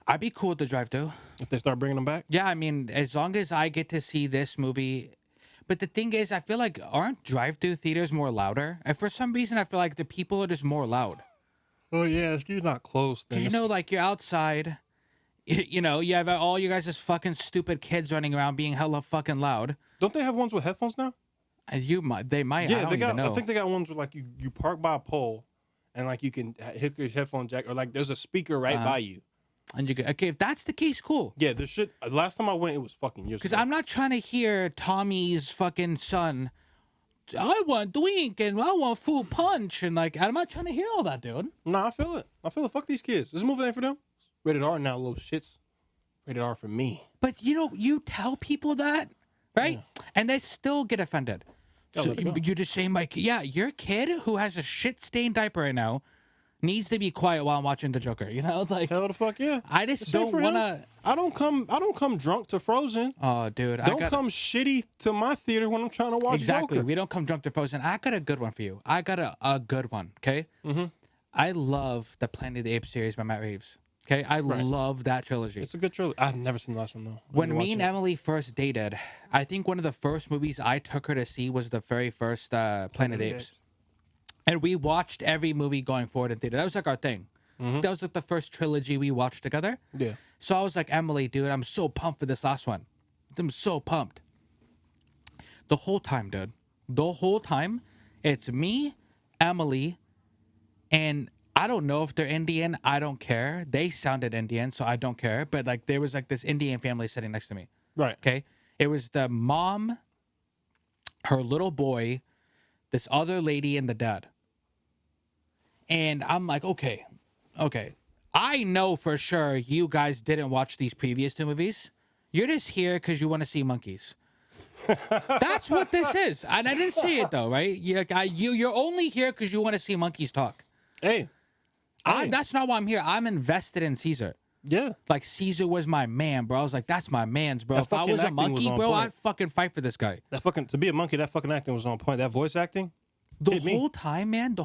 I'd be cool with the drive-through.
if they start bringing them back?
Yeah, I mean, as long as I get to see this movie. But the thing is, I feel like aren't drive-through theaters more louder? And for some reason, I feel like the people are just more loud.
Oh yeah, if you're not close, then
Because like you're outside, you have all you guys just fucking stupid kids running around being hella fucking loud.
don't they have ones with headphones now?
And they might. I
Yeah,
don't
they got.
even know.
I think they got ones where like you park by a pole, and like you can hit your headphone jack, or like there's a speaker right by you.
And you go, okay, if that's the case, cool.
Yeah, there should. Last time I went, it was fucking years
Because
ago.
I'm not trying to hear Tommy's fucking son. I want drink and I want food punch and like I'm not trying to hear all that, dude.
Nah, I feel it. Fuck these kids. This movie ain't for them. Rated R now, little shits. Rated R for me.
But you tell people that, right? And they still get offended.
Gotta
So
let it go.
you're just saying like, yeah, your kid who has a shit stained diaper right now needs to be quiet while I'm watching the Joker. Like
Hell the fuck yeah.
I just
Same
don't
for him.
want to.
I don't come drunk to Frozen.
Oh, dude,
Don't come shitty to my theater when I'm trying to watch
exactly.
Joker.
We don't come drunk to Frozen. I got a good one for you. I got a good one. Okay. Mm-hmm. I love the Planet of the Apes series by Matt Reeves. Okay, I love that trilogy.
It's a good trilogy. I've never seen the last one though.
When me and Emily first dated, I think one of the first movies I took her to see was the very first Planet of the Apes. And we watched every movie going forward in theater. That was like our thing. That was like the first trilogy we watched together.
Yeah.
So I was like, Emily, dude, I'm so pumped for this last one. I'm so pumped. The whole time, dude. The whole time, it's me, Emily, and I don't know if they're Indian. I don't care. They sounded Indian, so I don't care. But like there was like this Indian family sitting next to me.
Right.
Okay. It was the mom, her little boy, this other lady, and the dad. And I'm like, okay. I know for sure you guys didn't watch these previous two movies. You're just here because you want to see monkeys. That's what this is. And I didn't say it though, right? You're only here because you want to see monkeys talk.
Hey.
That's not why I'm here. I'm invested in Caesar.
Yeah.
Like Caesar was my man, bro. I was like, that's my man's, bro.
That
If I
fucking
was a
acting was
monkey,
on
bro,
point.
I'd fucking fight for this guy.
That fucking to be a monkey, that fucking acting was on point. That voice acting.
The whole time, man,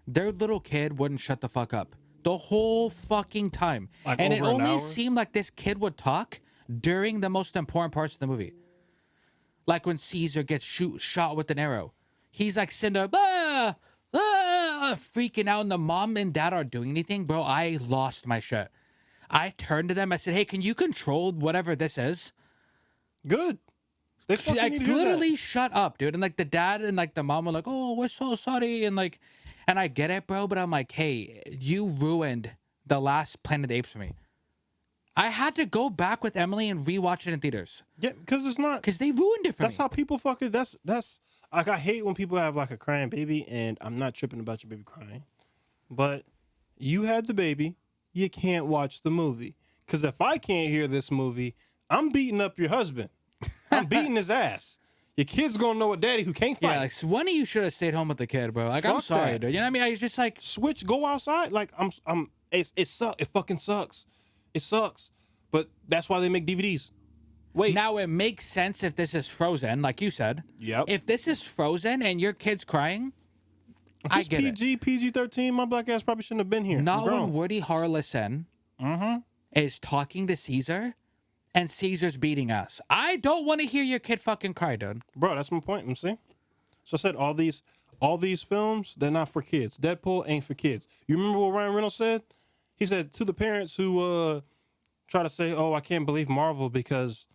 their little kid wouldn't shut the fuck up. The whole fucking time.
Like
And it
over an
only
hour?
seemed like this kid would talk during the most important parts of the movie. Like when Caesar gets shot with an arrow. He's like sitting there, freaking out, and the mom and dad aren't doing anything. Bro, I lost my shit. I turned to them. I said, hey, can you control whatever this is?
Good. They fucking
Like
need to hear that.
literally shut up, dude. And like the dad and like the mom were like, oh, we're so sorry. And like, and I get it, bro. But I'm like, hey, you ruined the last Planet of the Apes for me. I had to go back with Emily and rewatch it in theaters.
Yeah, because it's not.
Because they ruined it for
That's
me.
how people fucking. That's like I hate when people have like a crying baby, and I'm not tripping about your baby crying, but you had the baby, you can't watch the movie. Because if I can't hear this movie, I'm beating up your husband. I'm beating his ass. Your kid's gonna know a daddy who can't fight.
Yeah, like so one of you should have stayed home with the kid, bro. Like I'm
Fuck
sorry,
that.
dude. You know what I mean? I was just like,
Switch, go outside. Like it sucks. It fucking sucks. It sucks. But that's why they make DVDs. Wait.
now it makes sense if this is Frozen, like you said.
Yep.
If this is Frozen and your kid's crying, I
It's
get it.
PG-13. My black ass probably shouldn't have been here.
Not
I'm
when
grown.
Woody Harrelson is talking to Caesar and Caesar's beating us. I don't want to hear your kid fucking cry, dude.
Bro, that's my point. I'm saying. So I said all these films, they're not for kids. Deadpool ain't for kids. You remember what Ryan Reynolds said? He said to the parents who try to say, "Oh, I can't believe Marvel because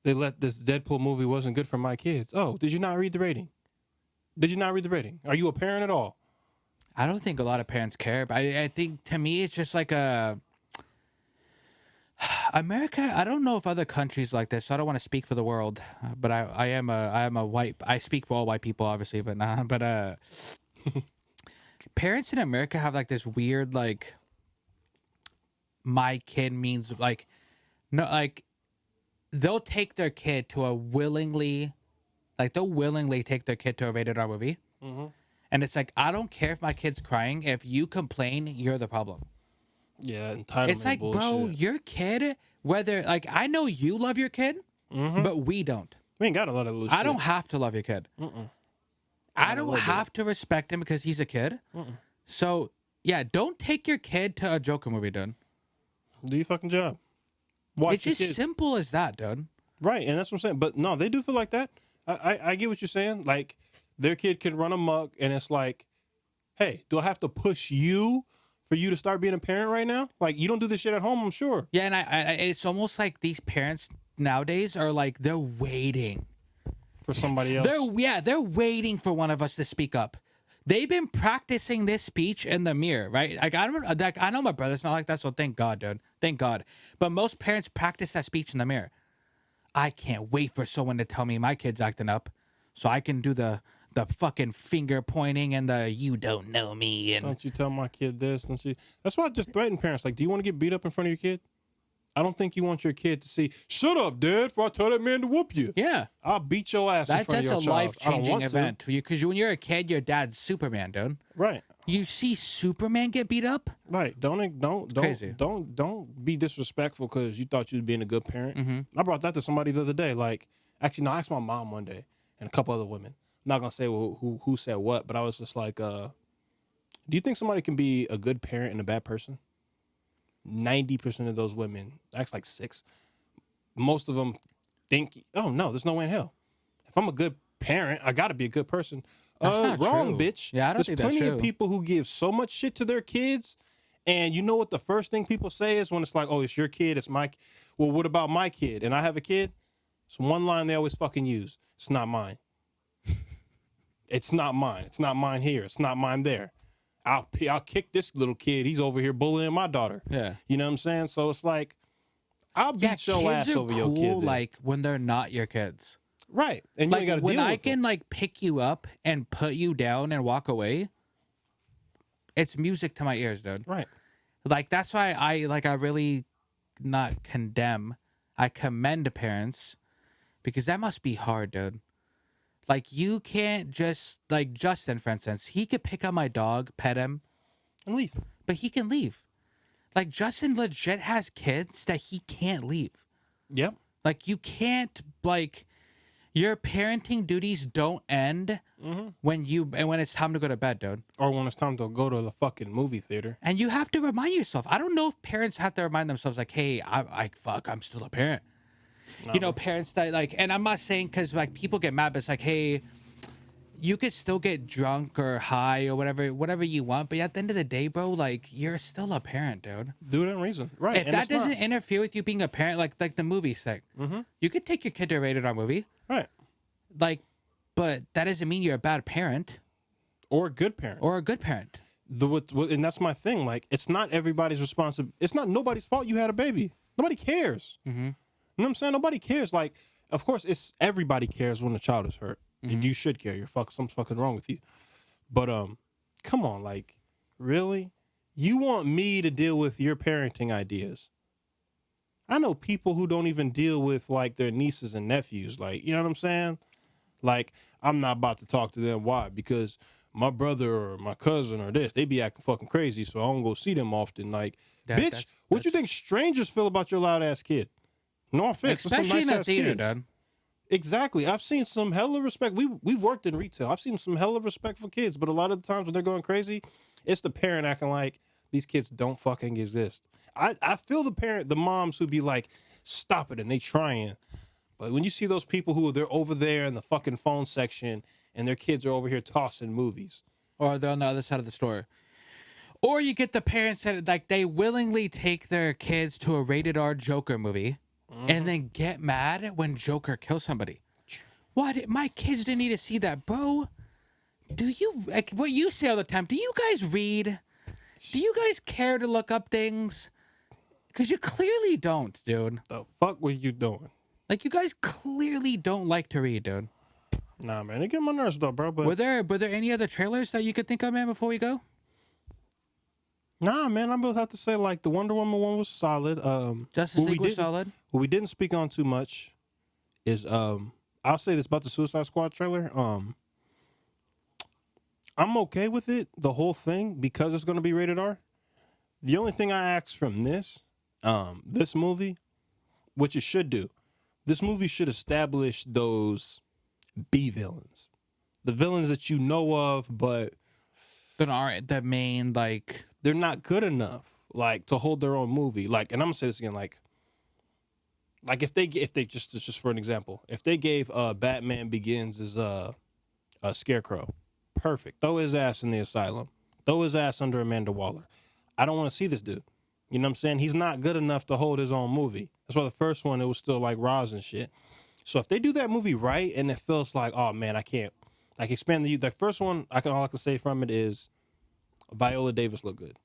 they let this Deadpool movie wasn't good for my kids." Oh, did you not read the rating? Did you not read the rating? Are you a parent at all?
I don't think a lot of parents care, but I think to me it's just like a America, I don't know if other countries like this, so I don't want to speak for the world, but I am a white. I speak for all white people, obviously, but parents in America have like this weird like, my kid means like, no, like they'll take their kid to a willingly, like they'll willingly take their kid to a rated R movie, and it's like, I don't care if my kid's crying. If you complain, you're the problem.
Yeah, entitlement.
It's like,
bullshit.
bro, your kid, whether like I know you love your kid, but we don't.
We ain't got a lot of loose
I
shit.
don't have to love your kid. I don't have to respect him because he's a kid. So yeah, don't take your kid to a Joker movie, dude.
Do your fucking job. Watch
It's just simple as that, dude.
Right, and that's what I'm saying. But no, they do feel like that. I get what you're saying. Like, their kid can run amok, and it's like, hey, do I have to push you for you to start being a parent right now? Like, you don't do this shit at home, I'm sure.
Yeah, and I it's almost like these parents nowadays are like, they're waiting
For somebody else.
They're waiting for one of us to speak up. They've been practicing this speech in the mirror, right? Like I know my brother's not like that, so thank God, dude. Thank God. But most parents practice that speech in the mirror. I can't wait for someone to tell me my kid's acting up, so I can do the fucking finger pointing and the "you don't know me" and
Don't you tell my kid this? Don't you? That's why I just threaten parents. Like, do you want to get beat up in front of your kid? I don't think you want your kid to see, shut up, Dad, before I tell that man to whoop you.
yeah.
I'll beat your ass in
That's
front of
just
your
a
child.
life-changing event for you, because when you're a kid, your dad's Superman, dude.
Right.
You see Superman get beat up?
Right. Don't
crazy.
don't be disrespectful because you thought you was being a good parent.
Mm-hmm.
I brought that to somebody the other day. Like, actually, no, I asked my mom one day and a couple other women. I'm not gonna say who said what, but I was just like, do you think somebody can be a good parent and a bad person? 90% of those women, that's like 6. Most of them think, oh no, there's no way in hell. If I'm a good parent, I gotta be a good person.
That's not
wrong,
true.
bitch.
Yeah, I don't
There's
think that's
plenty
true.
of people who give so much shit to their kids, and you know what the first thing people say is when it's like, oh, it's your kid, it's my. Well, what about my kid? And I have a kid. It's one line they always fucking use. It's not mine. It's not mine. It's not mine here. It's not mine there. I'll kick this little kid. He's over here bullying my daughter.
Yeah.
You know what I'm saying? So it's like, I'll beat your
kids
ass
are
over
cool,
your kid. Then.
like when they're not your kids.
Right. And you ain't
Like
gotta
when
deal
I
with them.
can like pick you up and put you down and walk away, it's music to my ears, dude.
Right.
Like that's why I really not condemn. I commend parents because that must be hard, dude. Like you can't just like Justin, for instance, he could pick up my dog, pet him,
And leave.
but he can leave. Like Justin legit has kids that he can't leave.
Yep.
Like you can't like your parenting duties don't end when it's time to go to bed, dude.
Or when it's time to go to the fucking movie theater.
And you have to remind yourself. I don't know if parents have to remind themselves like, hey, I'm still a parent.
No.
You know, parents that like, and I'm not saying because like people get mad, but it's like, hey, you could still get drunk or high or whatever you want, but at the end of the day, bro, like you're still a parent, dude.
Do it in reason. Right.
If
and
that
it's not.
doesn't interfere with you being a parent, like the movie thing, you could take your kid to a rated R movie,
Right.
like, but that doesn't mean you're a bad parent
Or a good parent.
or a good parent.
And that's my thing. Like, it's not everybody's responsibility. It's not nobody's fault you had a baby. Nobody cares.
Mm-hmm.
You know what I'm saying? Nobody cares. Like, of course, it's everybody cares when a child is hurt. And you should care. Something's fucking wrong with you. But come on, like, really? You want me to deal with your parenting ideas? I know people who don't even deal with like their nieces and nephews. Like, you know what I'm saying? Like, I'm not about to talk to them. Why? Because my brother or my cousin or this, they be acting fucking crazy, so I don't go see them often. Like, bitch, what you think strangers feel about your loud ass kid? No offense,
Especially in the theater, dude.
Exactly. I've seen some hella respect. We've worked in retail. I've seen some hella respect for kids, but a lot of the times when they're going crazy, it's the parent acting like these kids don't fucking exist. I feel the moms who be like, stop it, and they trying. But when you see those people who they're over there in the fucking phone section and their kids are over here tossing movies.
Or they're on the other side of the store. Or you get the parents that like they willingly take their kids to a rated R Joker movie. And then get mad when Joker kills somebody. What? My kids didn't need to see that, bro. Do you like what you say all the time? Do you guys read? Do you guys care to look up things? Because you clearly don't, dude.
The fuck were you doing?
Like, you guys clearly don't like to read, dude.
Nah, man, they get on my nerves though, bro. But
Were there any other trailers that you could think of, man, before we go?
nah, man, I'm gonna have to say like the Wonder Woman one was solid.
Justice
what we
League was
didn't-
solid.
What we didn't speak on too much is I'll say this about the Suicide Squad trailer. I'm okay with it, the whole thing, because it's gonna be rated R. The only thing I ask from this movie, which it should do, this movie should establish those B villains. The villains that you know of, but
That aren't the main, like...
they're not good enough, like, to hold their own movie. Like, and I'm gonna say this again, like if they just for an example, if they gave Batman Begins as a Scarecrow, perfect. Throw his ass in the asylum. Throw his ass under Amanda Waller. I don't want to see this dude. You know what I'm saying? He's not good enough to hold his own movie. That's why the first one, it was still like Roz and shit. So if they do that movie right and it feels like, oh man, I can't like expand the first one, all I can say from it is Viola Davis looked good.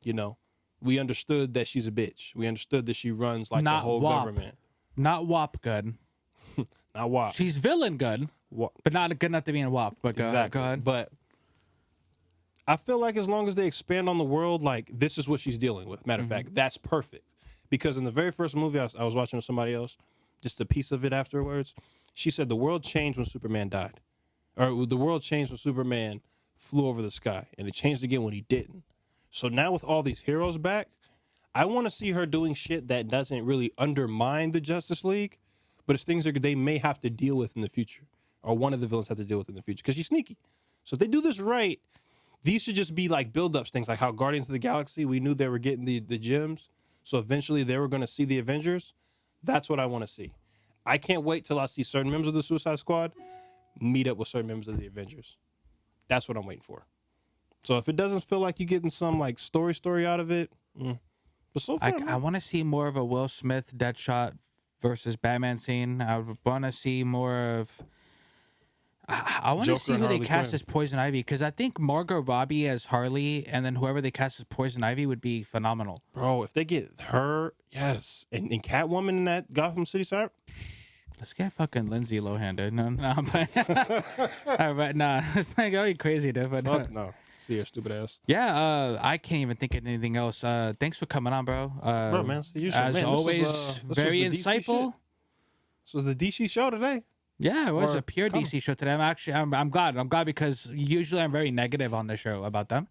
You know, we understood that she's a bitch. We understood that she runs like
Not
the whole
WAP.
government.
Not WAP good.
Not WAP.
She's villain good, but not good enough to be in WAP. But
Exactly.
go ahead.
But I feel like as long as they expand on the world, like this is what she's dealing with. Matter of fact, that's perfect. Because in the very first movie I was watching with somebody else, just a piece of it afterwards, she said the world changed when Superman died. Or the world changed when Superman flew over the sky. And it changed again when he didn't. So now with all these heroes back, I want to see her doing shit that doesn't really undermine the Justice League, but it's things that they may have to deal with in the future. Or one of the villains have to deal with in the future. Because she's sneaky. So if they do this right, these should just be like build-ups things, like how Guardians of the Galaxy, we knew they were getting the gems, so eventually they were going to see the Avengers. That's what I want to see. I can't wait till I see certain members of the Suicide Squad meet up with certain members of the Avengers. That's what I'm waiting for. So if it doesn't feel like you're getting some like story out of it, but so far,
I want to see more of a Will Smith Deadshot versus Batman scene. I want to see more of... I want to
Joker
see
and
who they
Harley
cast
Quinn.
as Poison Ivy, because I think Margot Robbie as Harley and then whoever they cast as Poison Ivy would be phenomenal.
bro, if they get her, yes, and Catwoman in that Gotham City side,
Let's get fucking Lindsay Lohan, dude. No, but nah, it's not going crazy, dude. But
fuck no. See her stupid ass.
yeah, I can't even think of anything else. Thanks for coming on, bro.
Bro, man, it's the usual.
As
Man,
always,
this was
very
the DC
insightful.
shit. This was the DC show today.
Yeah, it was
Or
a pure
come.
DC show today. I'm glad. I'm glad because usually I'm very negative on the show about them,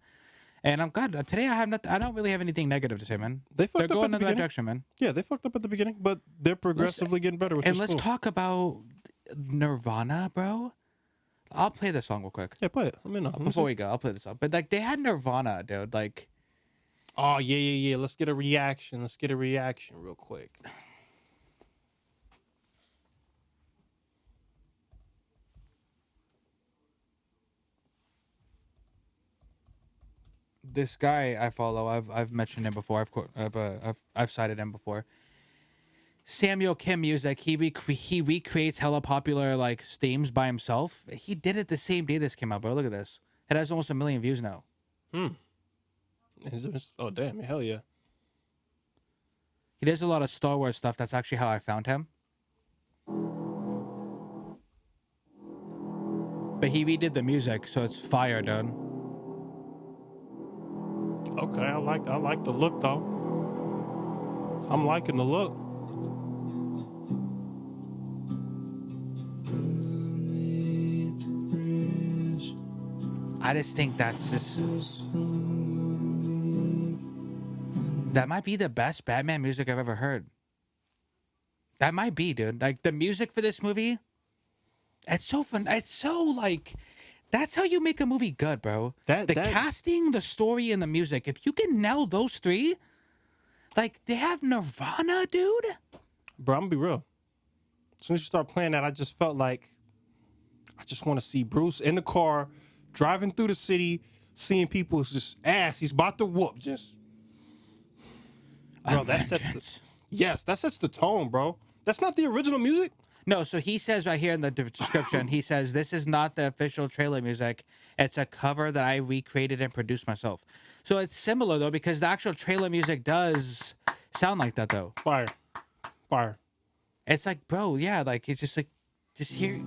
and I'm glad today. I don't really have anything negative to say, man.
They fucked
They're
up
going
at the
in the right
beginning.
direction, man.
Yeah, they fucked up at the beginning, but they're progressively getting better, which
And
is
let's
cool.
talk about Nirvana, bro. I'll play this song real quick
Yeah, play it. Let me know. Let me
before
see.
we go. I'll play this song, but like they had Nirvana, dude. Like
Oh, yeah. Let's get a reaction. Real quick.
this guy I follow, I've mentioned him before. I've cited him before. Samuel Kim Music. He recreates hella popular like themes by himself. He did it the same day this came out, bro. Look at this. It has almost 1 million views now.
Oh, damn. Hell yeah.
He does a lot of Star Wars stuff. That's actually how I found him. But he redid the music, so it's fire, dude.
Okay, I like the look, though. I'm liking the look.
I just think that's just... That might be the best Batman music I've ever heard. That might be, dude. Like, the music for this movie, it's so fun. It's so, like... That's how you make a movie good, bro. The casting, the story, and the music. If you can nail those three, like, they have Nirvana, dude.
Bro, I'm gonna be real. As soon as you start playing that, I just felt like I just want to see Bruce in the car, driving through the city, seeing people's just ass. He's about to whoop. Just, bro, that sets the tone, bro. That's not the original music.
No, so he says right here in the description, he says, this is not the official trailer music. It's a cover that I recreated and produced myself. So it's similar, though, because the actual trailer music does sound like that though.
Fire.
It's like, bro, yeah, like it's just like, just hear.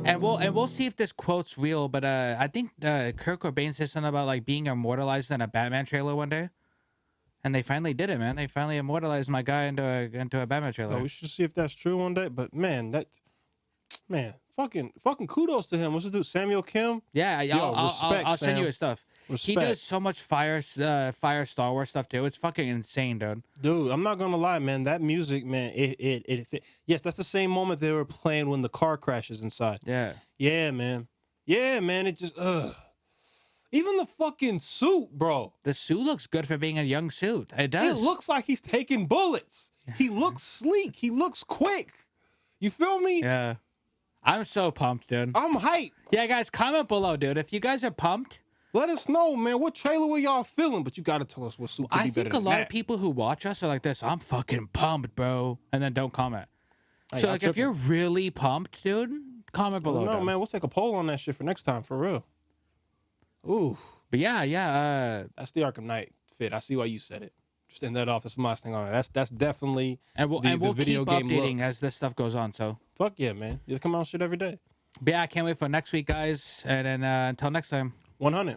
And we'll see if this quote's real, but I think Kurt Cobain said something about like being immortalized in a Batman trailer one day, and they finally did it, man. They finally immortalized my guy into a Batman trailer.
Oh, we should see if that's true one day. But man, fucking kudos to him. What's this dude, Samuel Kim?
Yeah, I'll send you his stuff.
Respect.
He does so much fire Star Wars stuff too. It's fucking insane, dude.
Dude, I'm not gonna lie, man. That music, man, yes, that's the same moment they were playing when the car crashes inside.
Yeah.
Yeah, man. Yeah, man. It just even the fucking suit, bro.
The suit looks good for being a young suit. It does.
It looks like he's taking bullets. He looks sleek. He looks quick. You feel me?
Yeah. I'm so pumped, dude.
I'm hyped.
Yeah, guys, comment below, dude. If you guys are pumped.
Let us know, man. What trailer were y'all feeling? But you gotta tell us what suit could be
I
better
think a
than
lot
that.
of people who watch us are like this. I'm fucking pumped, bro. And then don't comment.
Hey,
So
I'm
like if
tripping.
you're really pumped, dude, comment below.
No,
dude.
man. We'll take a poll on that shit for next time, for real. Ooh.
But yeah.
That's the Arkham Knight fit. I see why you said it. Just end that off. That's the last thing on it. That's definitely
And we'll
the video
keep
game
updating
look.
as this stuff goes on. So
Fuck yeah, man. You come out shit every day.
but yeah, I can't wait for next week, guys. And then until next time.
100.